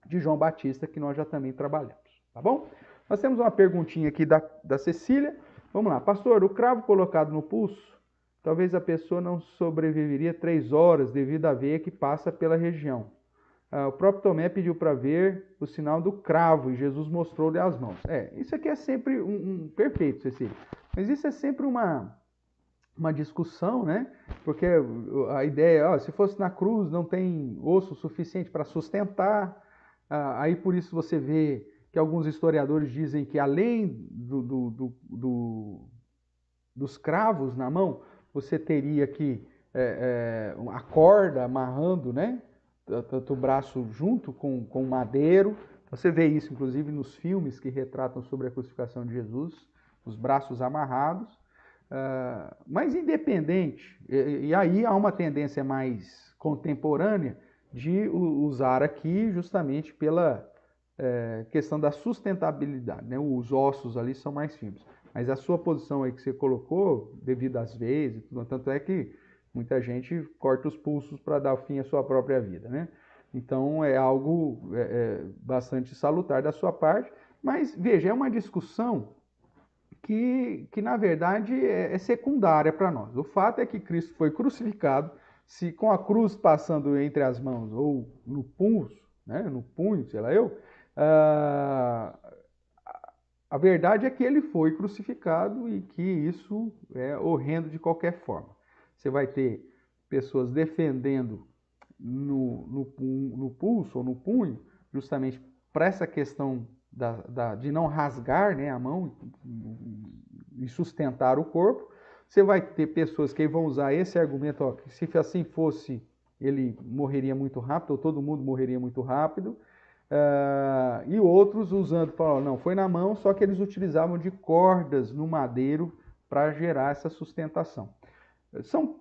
Speaker 1: de João Batista, que nós já também trabalhamos, tá bom? Nós temos uma perguntinha aqui da Cecília. Vamos lá. Pastor, o cravo colocado no pulso, talvez a pessoa não sobreviveria 3 horas devido à veia que passa pela região. O próprio Tomé pediu para ver o sinal do cravo e Jesus mostrou-lhe as mãos. Isso aqui é sempre perfeito, Cecília. Mas isso é sempre uma uma discussão, né? Porque a ideia, ó, se fosse na cruz, não tem osso suficiente para sustentar. Aí por isso você vê que alguns historiadores dizem que além dos cravos na mão, você teria que a corda amarrando, né? Tanto o braço junto com o madeiro. Você vê isso, inclusive, nos filmes que retratam sobre a crucificação de Jesus, os braços amarrados. Mas independente, e aí há uma tendência mais contemporânea de usar aqui justamente pela questão da sustentabilidade, né? Os ossos ali são mais firmes. Mas a sua posição aí que você colocou, devido às vezes, tanto é que muita gente corta os pulsos para dar fim à sua própria vida, né? Então é algo bastante salutar da sua parte, mas veja, é uma discussão que na verdade é secundária para nós. O fato é que Cristo foi crucificado, se com a cruz passando entre as mãos ou no pulso, né, no punho, sei lá eu, a verdade é que ele foi crucificado e que isso é horrendo de qualquer forma. Você vai ter pessoas defendendo no pulso ou no punho, justamente para essa questão de não rasgar, né, a mão e sustentar o corpo. Você vai ter pessoas que vão usar esse argumento, ó, que se assim fosse, ele morreria muito rápido, ou todo mundo morreria muito rápido. E outros usando, falaram, não, foi na mão, só que eles utilizavam de cordas no madeiro para gerar essa sustentação.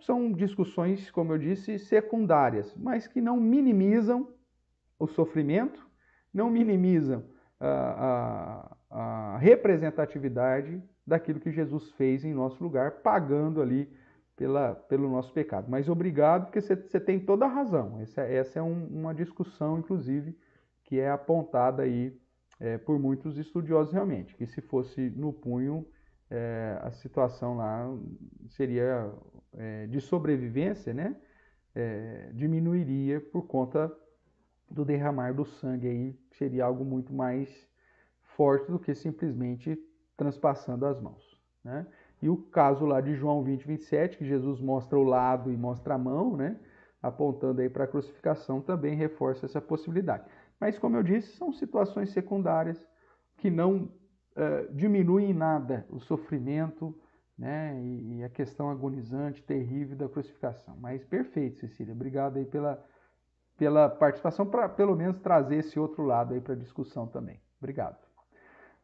Speaker 1: São discussões, como eu disse, secundárias, mas que não minimizam o sofrimento, não minimizam a representatividade daquilo que Jesus fez em nosso lugar, pagando ali pelo nosso pecado. Mas obrigado, porque você tem toda a razão. Essa é uma discussão, inclusive, que é apontada aí por muitos estudiosos realmente, que se fosse no punho, a situação lá seria de sobrevivência, né? Diminuiria por conta do derramar do sangue aí, que seria algo muito mais forte do que simplesmente transpassando as mãos, né? E o caso lá de João 20, 27, que Jesus mostra o lado e mostra a mão, né? Apontando aí para a crucificação, também reforça essa possibilidade. Mas, como eu disse, são situações secundárias que não diminuem em nada o sofrimento, né? E a questão agonizante, terrível da crucificação. Mas perfeito, Cecília. Obrigado aí pela participação, para pelo menos trazer esse outro lado aí para a discussão também. Obrigado.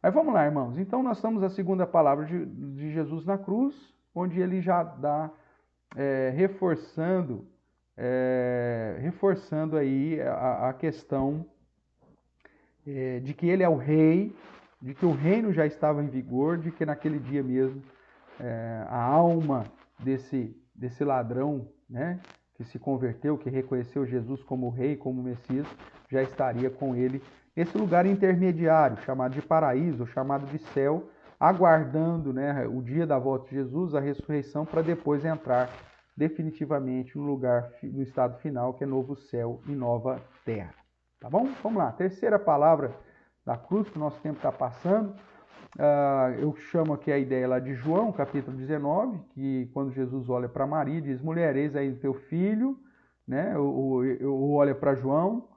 Speaker 1: Mas vamos lá, irmãos. Então nós estamos a segunda palavra de Jesus na cruz, onde ele já dá reforçando aí a questão de que ele é o rei, de que o reino já estava em vigor, de que naquele dia mesmo a alma desse ladrão, né, que se converteu, que reconheceu Jesus como rei, como Messias, já estaria com ele nesse lugar intermediário, chamado de paraíso, chamado de céu, aguardando, né, o dia da volta de Jesus, a ressurreição, para depois entrar definitivamente no lugar, no estado final, que é novo céu e nova terra. Tá bom? Vamos lá. Terceira palavra da cruz, que o nosso tempo está passando. Eu chamo aqui a ideia lá de João, capítulo 19, que quando Jesus olha para Maria, diz, mulher, eis aí o teu filho, né? Ou olha para João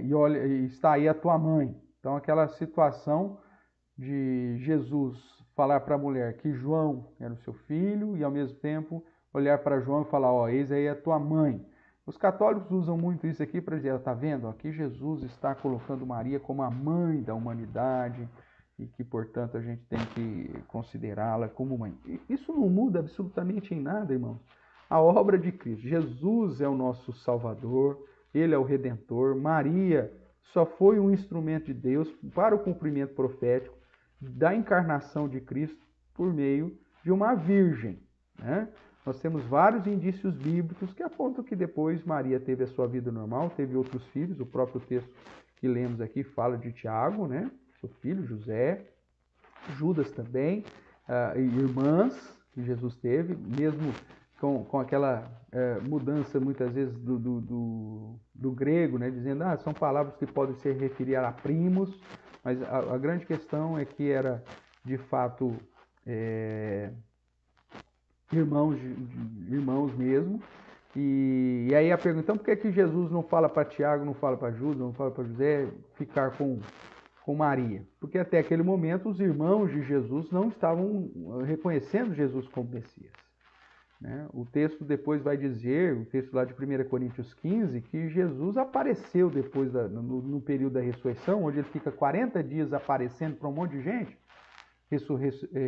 Speaker 1: e está aí a tua mãe. Então aquela situação de Jesus falar para a mulher que João era o seu filho e ao mesmo tempo olhar para João e falar, ó, eis aí a tua mãe. Os católicos usam muito isso aqui para dizer, está vendo? Aqui Jesus está colocando Maria como a mãe da humanidade e que, portanto, a gente tem que considerá-la como mãe. Isso não muda absolutamente em nada, irmãos. A obra de Cristo. Jesus é o nosso Salvador, Ele é o Redentor. Maria só foi um instrumento de Deus para o cumprimento profético da encarnação de Cristo por meio de uma virgem, né? Nós temos vários indícios bíblicos que apontam que depois Maria teve a sua vida normal, teve outros filhos. O próprio texto que lemos aqui fala de Tiago, né? Seu filho, José, Judas também, e irmãs que Jesus teve, mesmo com aquela mudança muitas vezes do grego, né? Dizendo, são palavras que podem se referir a primos, mas a grande questão é que era de fato irmãos mesmo. E aí a pergunta, então por que Jesus não fala para Tiago, não fala para Judas, não fala para José ficar com Maria? Porque até aquele momento os irmãos de Jesus não estavam reconhecendo Jesus como Messias. Né? O texto depois vai dizer, o texto lá de 1 Coríntios 15, que Jesus apareceu depois, no período da ressurreição, onde ele fica 40 dias aparecendo para um monte de gente,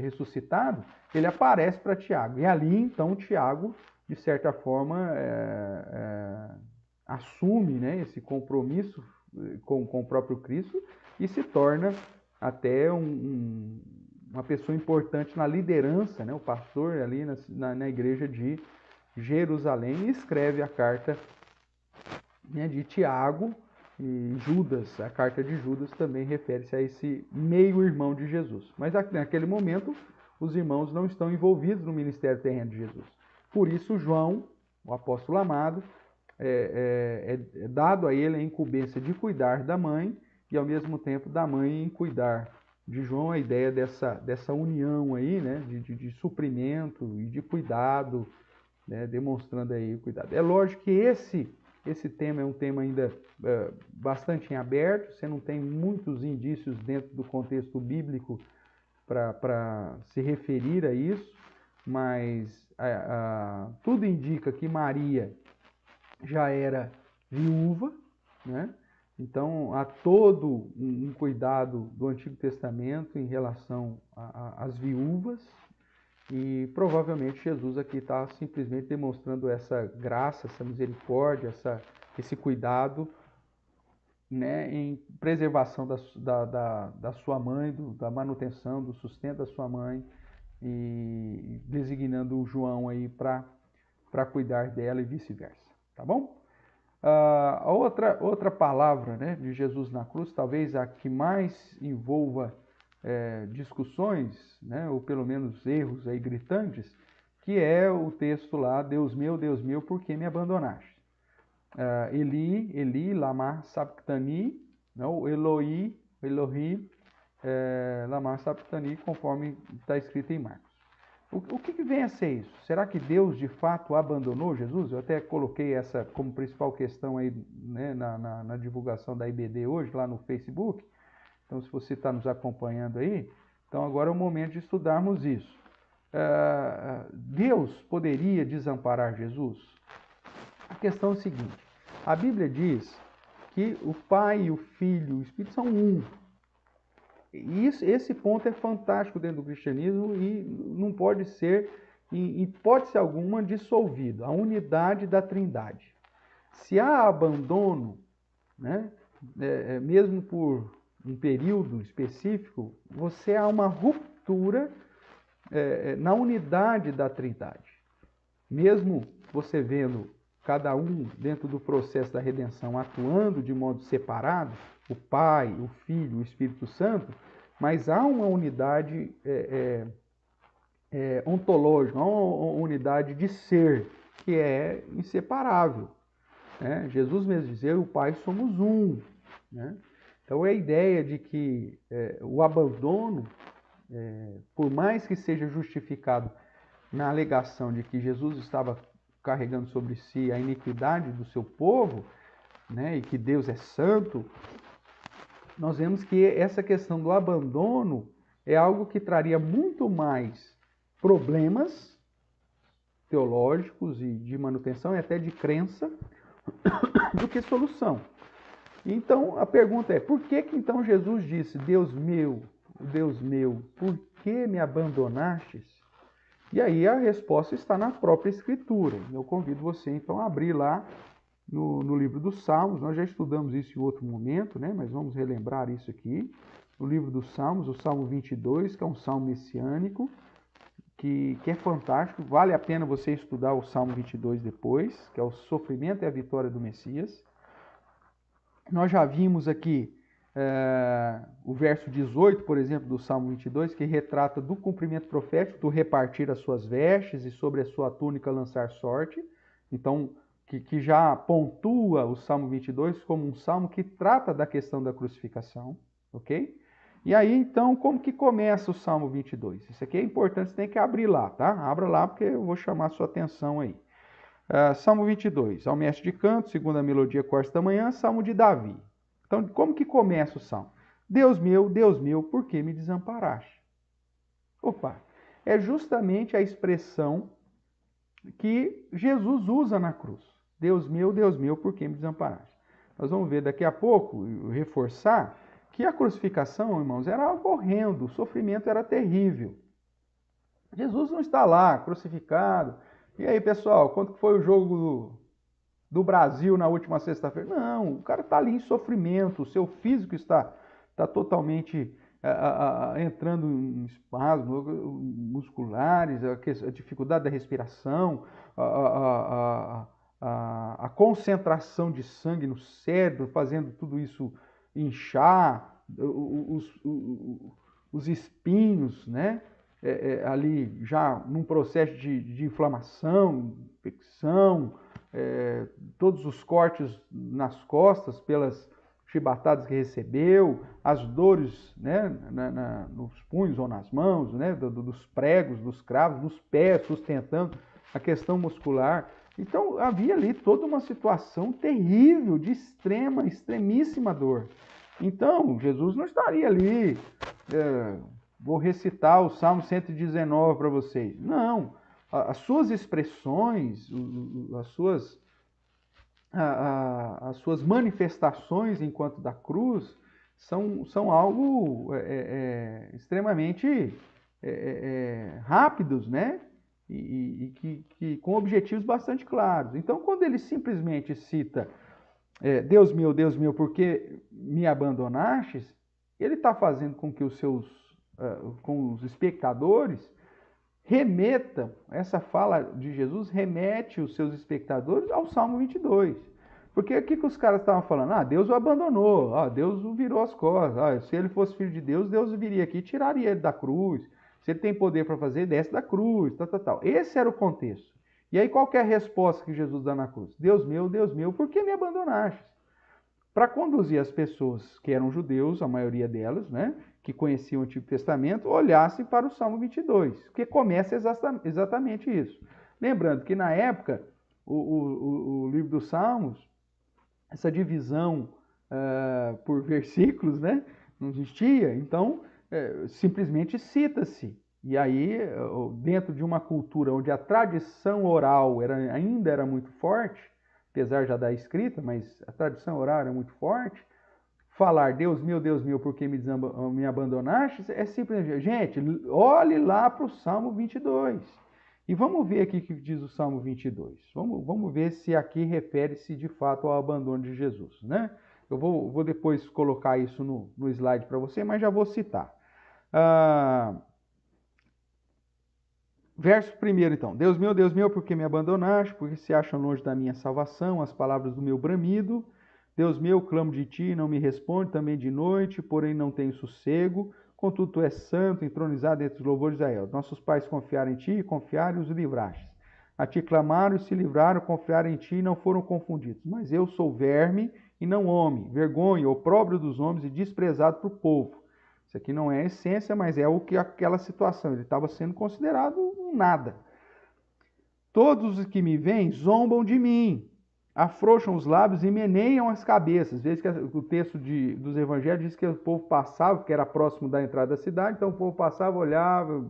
Speaker 1: ressuscitado, ele aparece para Tiago. E ali, então, Tiago, de certa forma, assume, né, esse compromisso com o próprio Cristo e se torna até uma pessoa importante na liderança, né, o pastor ali na igreja de Jerusalém, e escreve a carta, né, de Tiago. E Judas, a carta de Judas também refere-se a esse meio-irmão de Jesus. Mas naquele momento, os irmãos não estão envolvidos no ministério terreno de Jesus. Por isso, João, o apóstolo amado, é dado a ele a incumbência de cuidar da mãe e, ao mesmo tempo, da mãe em cuidar de João, a ideia dessa união aí, né, de suprimento e de cuidado, né, demonstrando aí o cuidado. É lógico que esse tema é um tema ainda bastante em aberto, você não tem muitos indícios dentro do contexto bíblico para se referir a isso, mas tudo indica que Maria já era viúva, né? Então há todo um cuidado do Antigo Testamento em relação às viúvas, e provavelmente Jesus aqui está simplesmente demonstrando essa graça, essa misericórdia, esse cuidado, né, em preservação da sua mãe, da manutenção, do sustento da sua mãe, e designando o João aí para cuidar dela e vice-versa. Tá bom? A outra palavra, né, de Jesus na cruz, talvez a que mais envolva discussões, né, ou pelo menos erros aí gritantes, que é o texto lá, Deus meu, por que me abandonaste? Eli, Eli, lama sabachthani, não, Eloi, Elohi, lama sabachthani, conforme está escrito em Marcos. O que vem a ser isso? Será que Deus de fato abandonou Jesus? Eu até coloquei essa como principal questão aí, né, na divulgação da IBD hoje, lá no Facebook. Então, se você está nos acompanhando aí, então agora é o momento de estudarmos isso. Deus poderia desamparar Jesus? A questão é o seguinte: a Bíblia diz que o Pai, o Filho e o Espírito são um. E esse ponto é fantástico dentro do cristianismo e não pode ser, em hipótese alguma, dissolvido. A unidade da Trindade. Se há abandono, né, mesmo por um período específico, há uma ruptura na unidade da Trindade. Mesmo você vendo cada um dentro do processo da redenção atuando de modo separado, o Pai, o Filho, o Espírito Santo, mas há uma unidade ontológica, uma unidade de ser que é inseparável. Né? Jesus mesmo dizia, eu e o Pai somos um. Né? Então é a ideia de que o abandono, por mais que seja justificado na alegação de que Jesus estava carregando sobre si a iniquidade do seu povo, né, e que Deus é santo, nós vemos que essa questão do abandono é algo que traria muito mais problemas teológicos e de manutenção e até de crença do que solução. Então a pergunta é, por que então Jesus disse, Deus meu, por que me abandonastes? E aí a resposta está na própria Escritura. Eu convido você então a abrir lá no livro dos Salmos. Nós já estudamos isso em outro momento, né? Mas vamos relembrar isso aqui. No livro dos Salmos, o Salmo 22, que é um salmo messiânico, que é fantástico. Vale a pena você estudar o Salmo 22 depois, que é o sofrimento e a vitória do Messias. Nós já vimos aqui o verso 18, por exemplo, do Salmo 22, que retrata do cumprimento profético, do repartir as suas vestes e sobre a sua túnica lançar sorte. Então, que já pontua o Salmo 22 como um salmo que trata da questão da crucificação, ok? E aí, então, como que começa o Salmo 22? Isso aqui é importante, você tem que abrir lá, tá? Abra lá porque eu vou chamar a sua atenção aí. Salmo 22, ao mestre de canto, segunda melodia, corte da manhã, Salmo de Davi. Então, como que começa o Salmo? Deus meu, por que me desamparaste? Opa, é justamente a expressão que Jesus usa na cruz. Deus meu, por que me desamparaste? Nós vamos ver daqui a pouco, reforçar, que a crucificação, irmãos, era algo horrendo, o sofrimento era terrível. Jesus não está lá, crucificado. E aí, pessoal, quanto foi o jogo do Brasil na última sexta-feira? Não, o cara está ali em sofrimento, o seu físico está totalmente entrando em espasmos musculares, a dificuldade da respiração, a concentração de sangue no cérebro, fazendo tudo isso inchar, os espinhos, né? Ali já num processo de inflamação, infecção, todos os cortes nas costas pelas chibatadas que recebeu, as dores, né, nos punhos ou nas mãos, né, dos pregos, dos cravos, nos pés, sustentando a questão muscular. Então havia ali toda uma situação terrível, de extremíssima dor. Então Jesus não estaria ali, vou recitar o Salmo 119 para vocês. Não, as suas expressões, as suas manifestações enquanto da cruz são algo extremamente rápidos, né? E que com objetivos bastante claros. Então, quando ele simplesmente cita Deus meu, por que me abandonastes? Ele está fazendo com que com os espectadores remetam, essa fala de Jesus remete os seus espectadores ao Salmo 22. Porque o que os caras estavam falando? Deus o abandonou, Deus o virou as costas, se ele fosse filho de Deus, Deus viria aqui e tiraria ele da cruz. Se ele tem poder para fazer, desce da cruz, tal. Esse era o contexto. E aí qual que é a resposta que Jesus dá na cruz? Deus meu, por que me abandonaste? Para conduzir as pessoas que eram judeus, a maioria delas, né, que conheciam o Antigo Testamento, olhassem para o Salmo 22, porque começa exatamente isso. Lembrando que na época, o livro dos Salmos, essa divisão por versículos, né, não existia, então simplesmente cita-se. E aí, dentro de uma cultura onde a tradição oral ainda era muito forte, apesar já da escrita, mas a tradição oral era muito forte, falar Deus meu, por que me abandonaste? É simplesmente, gente, olhe lá para o Salmo 22. E vamos ver aqui o que diz o Salmo 22. Vamos ver se aqui refere-se de fato ao abandono de Jesus, né? Eu vou depois colocar isso no slide para você, mas já vou citar. Verso 1 então. Deus meu, por que me abandonaste? Porque se acham longe da minha salvação as palavras do meu bramido. Deus meu, clamo de ti, não me responde, também de noite, porém não tenho sossego. Contudo, tu és santo, entronizado entre os louvores de Israel. Nossos pais confiaram em ti, e confiaram e os livraste. A ti clamaram e se livraram, confiaram em ti e não foram confundidos. Mas eu sou verme e não homem, vergonha, opróbrio dos homens e desprezado para o povo. Isso aqui não é a essência, mas é aquela situação. Ele estava sendo considerado um nada. Todos os que me veem zombam de mim, afrouxam os lábios e meneiam as cabeças. Veja que o texto dos evangelhos diz que o povo passava, porque era próximo da entrada da cidade, então o povo passava, olhava,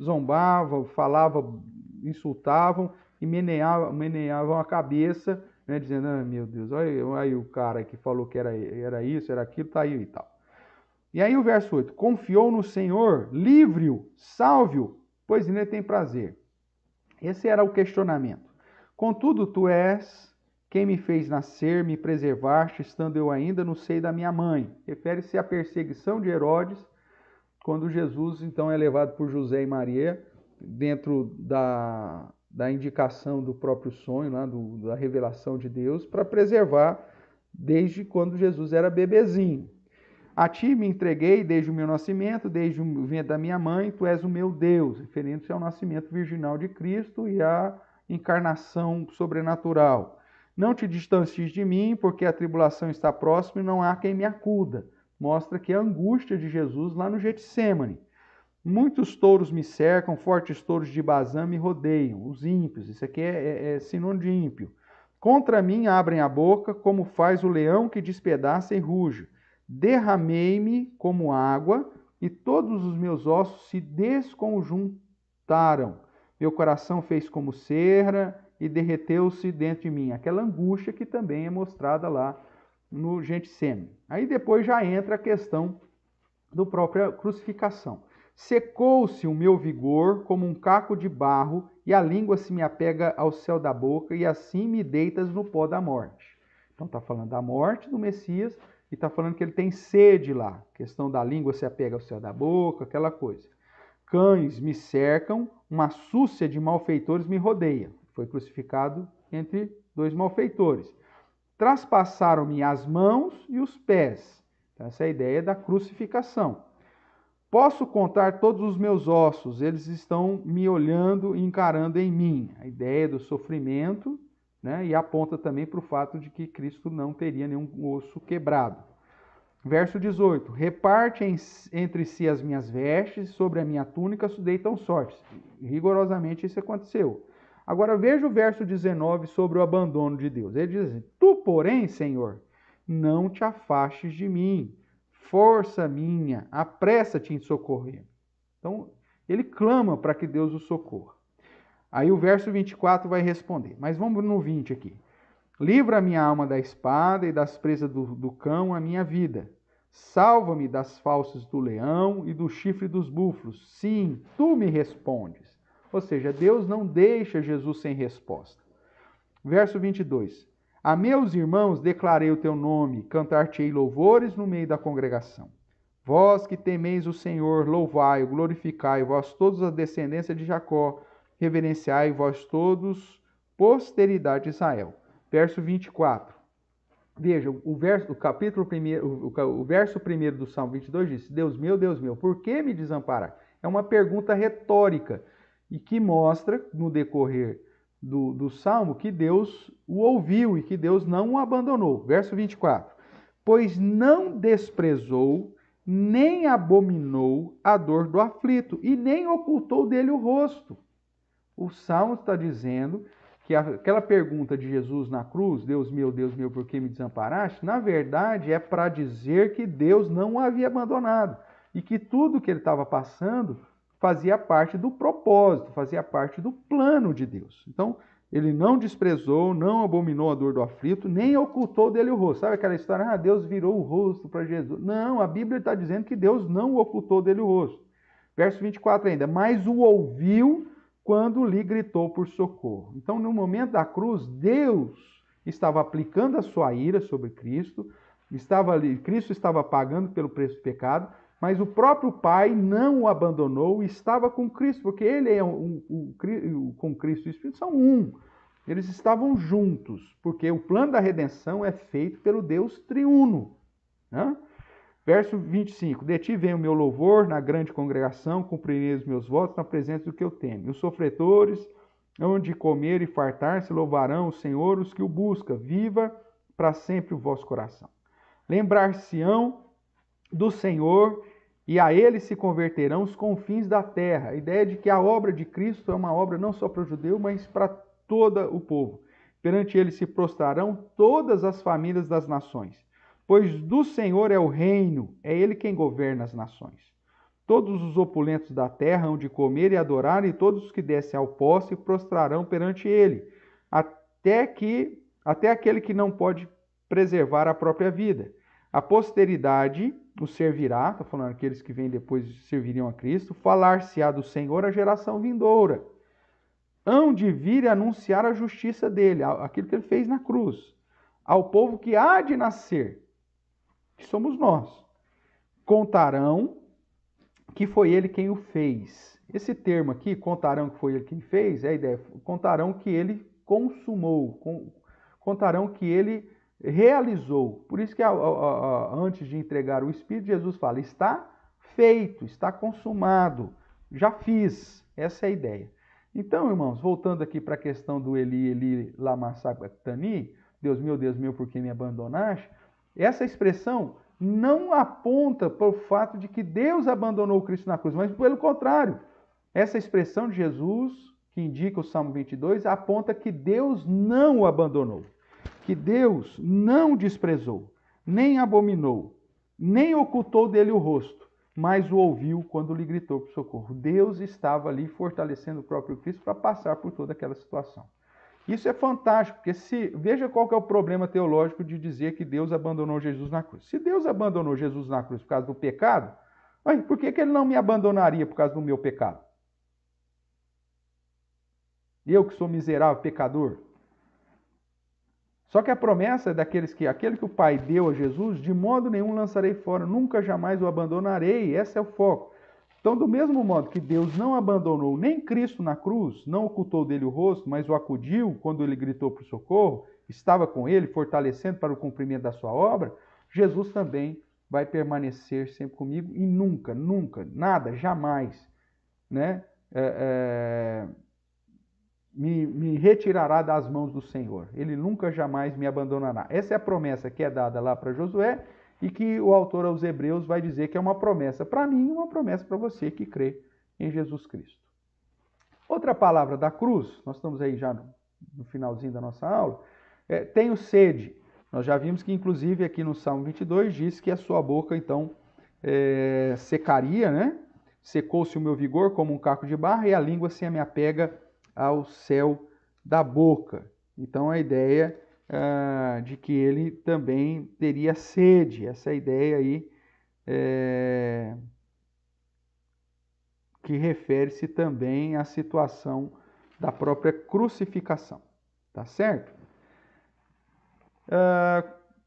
Speaker 1: zombava, falava, insultavam e meneavam a cabeça, né, dizendo, meu Deus, olha aí o cara que falou que era isso, era aquilo, tá aí e tal. E aí o verso 8, confiou no Senhor, livre-o, salve-o, pois nele tem prazer. Esse era o questionamento. Contudo, tu és quem me fez nascer, me preservaste, estando eu ainda no seio da minha mãe. Refere-se à perseguição de Herodes, quando Jesus então é levado por José e Maria, dentro da indicação do próprio sonho, lá, da revelação de Deus, para preservar desde quando Jesus era bebezinho. A ti me entreguei desde o meu nascimento, desde o ventre da minha mãe, tu és o meu Deus, referindo-se ao nascimento virginal de Cristo e à encarnação sobrenatural. Não te distancies de mim, porque a tribulação está próxima e não há quem me acuda. mostra que a angústia de Jesus lá no Getsêmani. Muitos touros me cercam, fortes touros de Bazã me rodeiam, os ímpios. Isso aqui é sinônimo de ímpio. Contra mim abrem a boca, como faz o leão que despedaça e ruge. Derramei-me como água, e todos os meus ossos se desconjuntaram. Meu coração fez como cera e derreteu-se dentro de mim. Aquela angústia que também é mostrada lá no Getsêmani. Aí depois já entra a questão da própria crucificação. Secou-se o meu vigor como um caco de barro, e a língua se me apega ao céu da boca, e assim me deitas no pó da morte. Então está falando da morte do Messias, e está falando que ele tem sede lá. A questão da língua se apega ao céu da boca, aquela coisa. Cães me cercam, uma súcia de malfeitores me rodeia. Foi crucificado entre dois malfeitores. Traspassaram-me as mãos e os pés. Então, essa é a ideia da crucificação. Posso contar todos os meus ossos, eles estão me olhando e encarando em mim. A ideia do sofrimento, né? E aponta também para o fato de que Cristo não teria nenhum osso quebrado. Verso 18. Reparte entre si as minhas vestes, sobre a minha túnica deitam sortes. Rigorosamente isso aconteceu. Agora veja o verso 19 sobre o abandono de Deus. Ele diz assim: Tu, porém, Senhor, não te afastes de mim. Força minha, apressa-te em socorrer. Então, ele clama para que Deus o socorra. Aí o verso 24 vai responder. Mas vamos no 20 aqui. Livra a minha alma da espada e das presas do cão a minha vida. Salva-me das falsas do leão e do chifre dos búfalos. Sim, tu me respondes. Ou seja, Deus não deixa Jesus sem resposta. Verso 22. A meus irmãos declarei o teu nome, cantar-te-ei louvores no meio da congregação. Vós que temeis o Senhor, louvai-o, glorificai-o, vós todos a descendência de Jacó, reverenciai vós todos, posteridade de Israel. Verso 24. Veja, o verso 1 do Salmo 22 diz: Deus meu, por que me desamparar? É uma pergunta retórica e que mostra, no decorrer do Salmo, que Deus o ouviu e que Deus não o abandonou. Verso 24. Pois não desprezou, nem abominou a dor do aflito, e nem ocultou dele o rosto. O Salmo está dizendo que aquela pergunta de Jesus na cruz, Deus meu, por que me desamparaste? Na verdade, é para dizer que Deus não o havia abandonado e que tudo que ele estava passando fazia parte do propósito, fazia parte do plano de Deus. Então, ele não desprezou, não abominou a dor do aflito, nem ocultou dele o rosto. Sabe aquela história, Deus virou o rosto para Jesus? Não, a Bíblia está dizendo que Deus não ocultou dele o rosto. Verso 24 ainda, mas o ouviu quando lhe gritou por socorro. Então, no momento da cruz, Deus estava aplicando a sua ira sobre Cristo, Cristo estava pagando pelo preço do pecado, mas o próprio Pai não o abandonou, estava com Cristo, porque ele com Cristo e o Espírito são um. Eles estavam juntos, porque o plano da redenção é feito pelo Deus triuno. Né? Verso 25. De ti vem o meu louvor na grande congregação, cumprirei os meus votos na presença do que eu temo. Os sofredores hão de comer e fartar-se, louvarão o Senhor, os que o buscam. Viva para sempre o vosso coração. Lembrar-se-ão do Senhor e a ele se converterão os confins da terra. A ideia de que a obra de Cristo é uma obra não só para o judeu, mas para todo o povo. Perante ele se prostrarão todas as famílias das nações. Pois do Senhor é o reino, é ele quem governa as nações. Todos os opulentos da terra hão de comer e adorar, e todos os que descem ao pó se prostrarão perante ele, até aquele que não pode preservar a própria vida. A posteridade o servirá, está falando aqueles que vêm depois serviriam a Cristo, falar-se-á do Senhor a geração vindoura. Hão de vir e anunciar a justiça dele, aquilo que ele fez na cruz, ao povo que há de nascer, que somos nós. Contarão que foi ele quem o fez. Esse termo aqui, contarão que foi ele quem fez, é a ideia, contarão que ele consumou, contarão que ele realizou. Por isso que antes de entregar o Espírito, Jesus fala, está feito, está consumado, já fiz. Essa é a ideia. Então, irmãos, voltando aqui para a questão do Eli, lama sabachthani, Deus meu, por que me abandonaste? Essa expressão não aponta para o fato de que Deus abandonou o Cristo na cruz, mas pelo contrário. Essa expressão de Jesus, que indica o Salmo 22, aponta que Deus não o abandonou, que Deus não o desprezou, nem abominou, nem ocultou dele o rosto, mas o ouviu quando lhe gritou por socorro. Deus estava ali fortalecendo o próprio Cristo para passar por toda aquela situação. Isso é fantástico, porque veja qual que é o problema teológico de dizer que Deus abandonou Jesus na cruz. Se Deus abandonou Jesus na cruz por causa do pecado, por que ele não me abandonaria por causa do meu pecado? Eu que sou miserável, pecador. Só que a promessa é daqueles que, aquele que o Pai deu a Jesus, de modo nenhum lançarei fora, nunca jamais o abandonarei. Esse é o foco. Então, do mesmo modo que Deus não abandonou nem Cristo na cruz, não ocultou dele o rosto, mas o acudiu quando ele gritou por socorro, estava com ele, fortalecendo para o cumprimento da sua obra, Jesus também vai permanecer sempre comigo e nunca, nunca, nada, jamais, né? Me retirará das mãos do Senhor. Ele nunca jamais me abandonará. Essa é a promessa que é dada lá para Josué e que o autor aos Hebreus vai dizer que é uma promessa para mim e uma promessa para você que crê em Jesus Cristo. Outra palavra da cruz, nós estamos aí já no finalzinho da nossa aula, tenho sede. Nós já vimos que inclusive aqui no Salmo 22 diz que a sua boca então secaria, né? Secou-se o meu vigor como um caco de barro e a língua se me apega ao céu da boca. Então a ideia de que ele também teria sede, essa ideia aí que refere-se também à situação da própria crucificação, tá certo?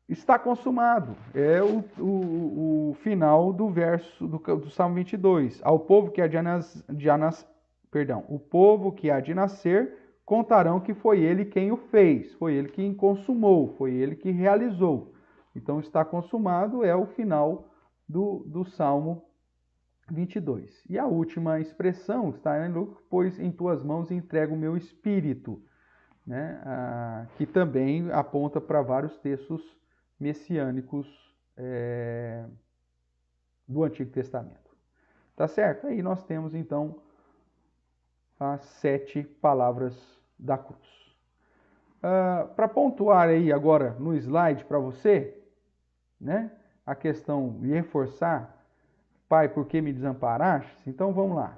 Speaker 1: Está consumado, é o final do verso do Salmo 22. Ao povo que há o povo que há de nascer contarão que foi ele quem o fez, foi ele quem consumou, foi ele que realizou. Então, está consumado é o final do Salmo 22. E a última expressão está em Lucas, pois em tuas mãos entrego o meu espírito, né? Que também aponta para vários textos messiânicos do Antigo Testamento. Tá certo? Aí nós temos então as 7 palavras da cruz. Para pontuar aí agora no slide para você, né, a questão e reforçar, Pai, por que me desamparaste? Então vamos lá.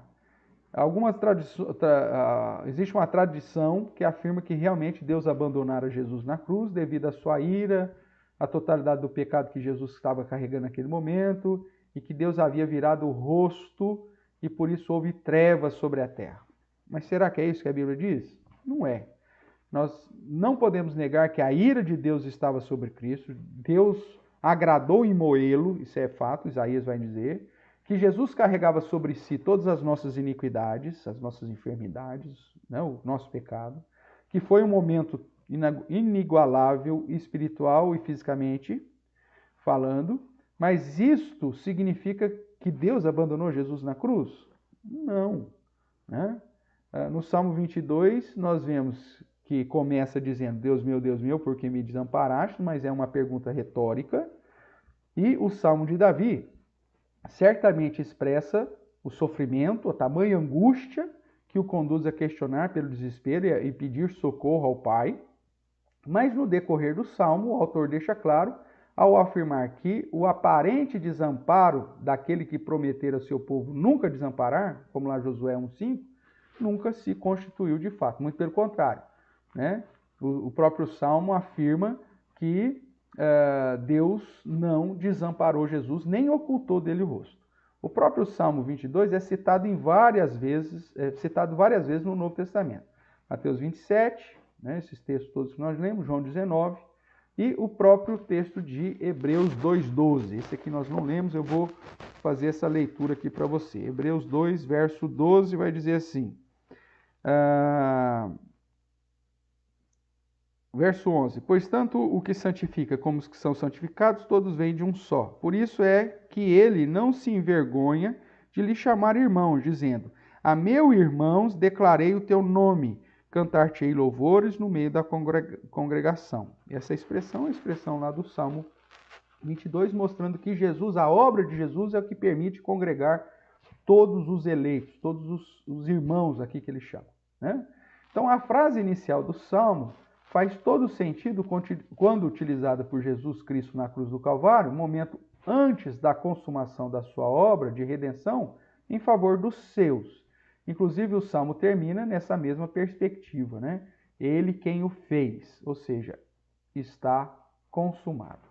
Speaker 1: Existe uma tradição que afirma que realmente Deus abandonara Jesus na cruz devido à sua ira, à totalidade do pecado que Jesus estava carregando naquele momento, e que Deus havia virado o rosto e por isso houve trevas sobre a terra. Mas será que é isso que a Bíblia diz? Não é. Nós não podemos negar que a ira de Deus estava sobre Cristo, Deus agradou em moê-lo, isso é fato, Isaías vai dizer, que Jesus carregava sobre si todas as nossas iniquidades, as nossas enfermidades, né, o nosso pecado, que foi um momento inigualável, espiritual e fisicamente falando, mas isto significa que Deus abandonou Jesus na cruz? Não, né? No Salmo 22, nós vemos que começa dizendo, Deus meu, por que me desamparaste? Mas é uma pergunta retórica. E o Salmo de Davi certamente expressa o sofrimento, a tamanha angústia que o conduz a questionar pelo desespero e pedir socorro ao Pai. Mas no decorrer do Salmo, o autor deixa claro, ao afirmar que o aparente desamparo daquele que prometera ao seu povo nunca desamparar, como lá Josué 1,5, nunca se constituiu de fato, muito pelo contrário, né? O próprio Salmo afirma que Deus não desamparou Jesus, nem ocultou dele o rosto. O próprio Salmo 22 é citado várias vezes no Novo Testamento. Mateus 27, né, esses textos todos que nós lemos, João 19, e o próprio texto de Hebreus 2,12. Esse aqui nós não lemos, eu vou fazer essa leitura aqui para você. Hebreus 2, verso 12, vai dizer assim... Verso 11. Pois tanto o que santifica como os que são santificados, todos vêm de um só. Por isso é que ele não se envergonha de lhe chamar irmão, dizendo, a meu irmãos declarei o teu nome, cantar-te-ei louvores no meio da congregação. Essa expressão é a expressão lá do Salmo 22, mostrando que Jesus, a obra de Jesus é o que permite congregar todos os eleitos, todos os irmãos aqui que ele chama, né? Então a frase inicial do Salmo faz todo sentido quando utilizada por Jesus Cristo na cruz do Calvário, um momento antes da consumação da sua obra de redenção em favor dos seus. Inclusive o Salmo termina nessa mesma perspectiva, né? Ele quem o fez, ou seja, está consumado.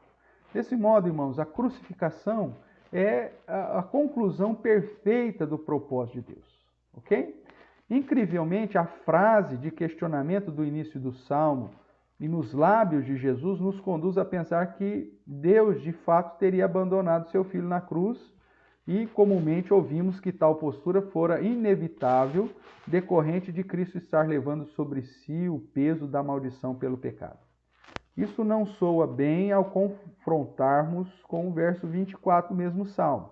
Speaker 1: Desse modo, irmãos, a crucificação é a conclusão perfeita do propósito de Deus, ok? Incrivelmente, a frase de questionamento do início do Salmo e nos lábios de Jesus nos conduz a pensar que Deus, de fato, teria abandonado seu filho na cruz e, comumente, ouvimos que tal postura fora inevitável, decorrente de Cristo estar levando sobre si o peso da maldição pelo pecado. Isso não soa bem ao confrontarmos com o verso 24 do mesmo Salmo,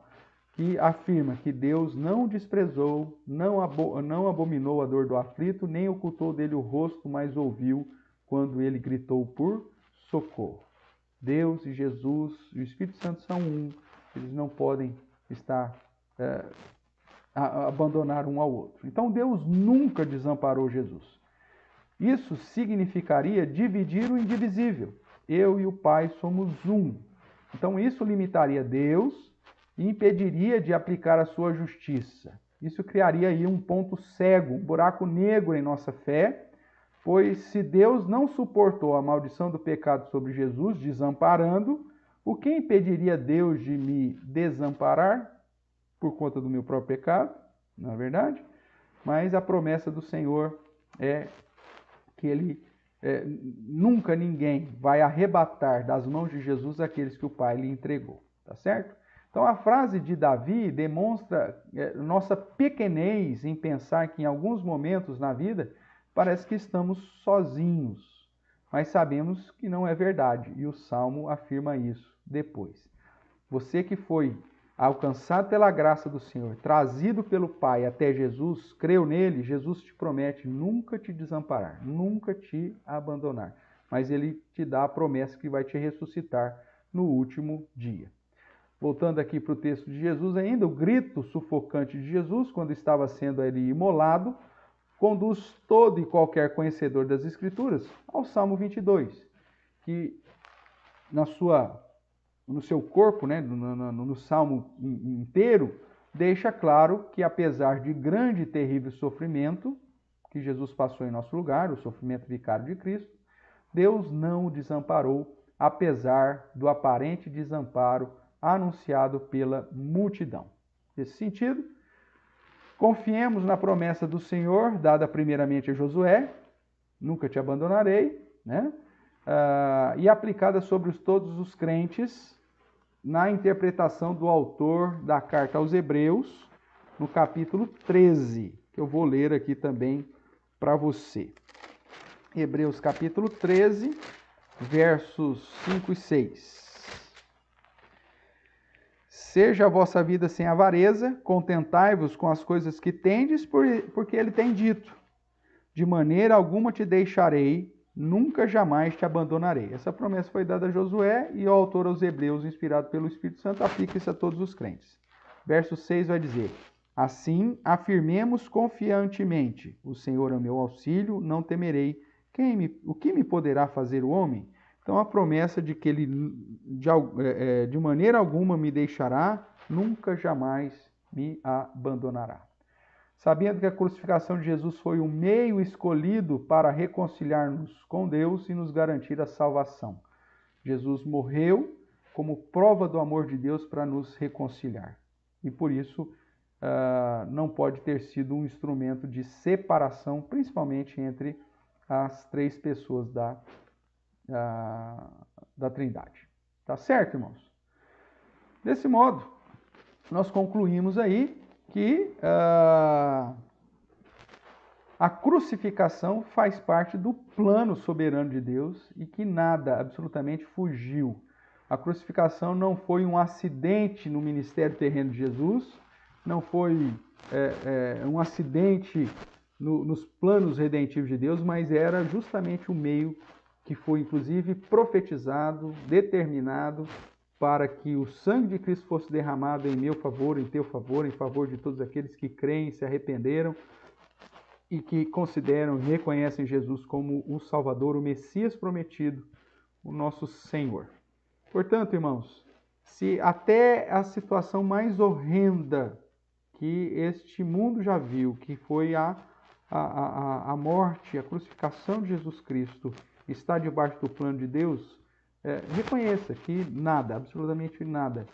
Speaker 1: que afirma que Deus não desprezou, não abominou a dor do aflito, nem ocultou dele o rosto, mas ouviu quando ele gritou por socorro. Deus e Jesus e o Espírito Santo são um, eles não podem abandonar um ao outro. Então Deus nunca desamparou Jesus. Isso significaria dividir o indivisível. Eu e o Pai somos um. Então isso limitaria Deus e impediria de aplicar a sua justiça. Isso criaria aí um ponto cego, um buraco negro em nossa fé, pois se Deus não suportou a maldição do pecado sobre Jesus, desamparando, o que impediria Deus de me desamparar por conta do meu próprio pecado? Não é verdade? Mas a promessa do Senhor é que nunca ninguém vai arrebatar das mãos de Jesus aqueles que o Pai lhe entregou, tá certo? Então a frase de Davi demonstra nossa pequenez em pensar que em alguns momentos na vida parece que estamos sozinhos, mas sabemos que não é verdade, e o Salmo afirma isso depois. Você que foi alcançado pela graça do Senhor, trazido pelo Pai até Jesus, creu nele, Jesus te promete nunca te desamparar, nunca te abandonar. Mas ele te dá a promessa que vai te ressuscitar no último dia. Voltando aqui para o texto de Jesus ainda, o grito sufocante de Jesus, quando estava sendo ali imolado, conduz todo e qualquer conhecedor das Escrituras ao Salmo 22, que no seu corpo, né, no Salmo inteiro, deixa claro que apesar de grande e terrível sofrimento que Jesus passou em nosso lugar, o sofrimento vicário de Cristo, Deus não o desamparou, apesar do aparente desamparo anunciado pela multidão. Nesse sentido, confiemos na promessa do Senhor, dada primeiramente a Josué, nunca te abandonarei, né? E aplicada sobre todos os crentes na interpretação do autor da carta aos Hebreus, no capítulo 13, que eu vou ler aqui também para você. Hebreus capítulo 13, versos 5 e 6. Seja a vossa vida sem avareza, contentai-vos com as coisas que tendes, porque ele tem dito, de maneira alguma te deixarei, nunca jamais te abandonarei. Essa promessa foi dada a Josué e o autor aos Hebreus, inspirado pelo Espírito Santo, aplica-se a todos os crentes. Verso 6 vai dizer: assim, afirmemos confiantemente, o Senhor é o meu auxílio, não temerei. O que me poderá fazer o homem? Então a promessa de que ele de maneira alguma me deixará, nunca jamais me abandonará. Sabendo que a crucificação de Jesus foi o meio escolhido para reconciliar-nos com Deus e nos garantir a salvação. Jesus morreu como prova do amor de Deus para nos reconciliar. E por isso não pode ter sido um instrumento de separação, principalmente entre as três pessoas da Trindade. Tá certo, irmãos? Desse modo, nós concluímos aí que a crucificação faz parte do plano soberano de Deus e que nada absolutamente fugiu. A crucificação não foi um acidente no ministério terreno de Jesus, não foi um acidente nos planos redentivos de Deus, mas era justamente o meio que foi, inclusive, profetizado, determinado para que o sangue de Cristo fosse derramado em meu favor, em teu favor, em favor de todos aqueles que creem, se arrependeram e que consideram e reconhecem Jesus como o Salvador, o Messias prometido, o nosso Senhor. Portanto, irmãos, se até a situação mais horrenda que este mundo já viu, que foi a morte, a crucificação de Jesus Cristo, está debaixo do plano de Deus, reconheça que nada, absolutamente nada,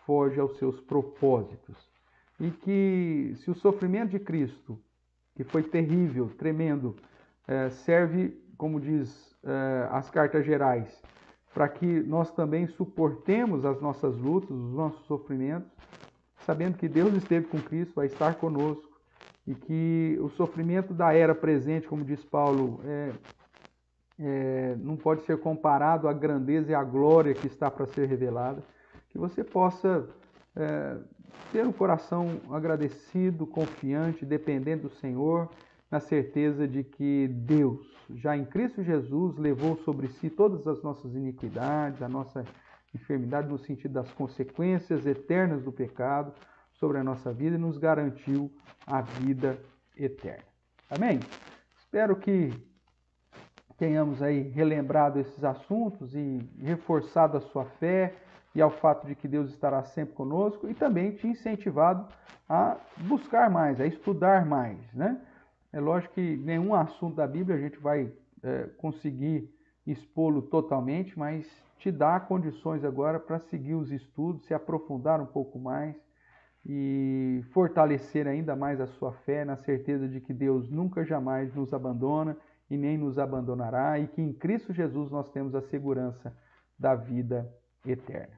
Speaker 1: foge aos seus propósitos. E que se o sofrimento de Cristo, que foi terrível, tremendo, serve, como diz as cartas gerais, para que nós também suportemos as nossas lutas, os nossos sofrimentos, sabendo que Deus esteve com Cristo, vai estar conosco, e que o sofrimento da era presente, como diz Paulo, não pode ser comparado à grandeza e à glória que está para ser revelada, que você possa ter um coração agradecido, confiante, dependente do Senhor, na certeza de que Deus, já em Cristo Jesus, levou sobre si todas as nossas iniquidades, a nossa enfermidade no sentido das consequências eternas do pecado sobre a nossa vida e nos garantiu a vida eterna. Amém? Espero que tenhamos aí relembrado esses assuntos e reforçado a sua fé e ao fato de que Deus estará sempre conosco e também te incentivado a buscar mais, a estudar mais, né? É lógico que nenhum assunto da Bíblia a gente vai conseguir expô-lo totalmente, mas te dá condições agora para seguir os estudos, se aprofundar um pouco mais e fortalecer ainda mais a sua fé na certeza de que Deus nunca jamais nos abandona e nem nos abandonará e que em Cristo Jesus nós temos a segurança da vida eterna.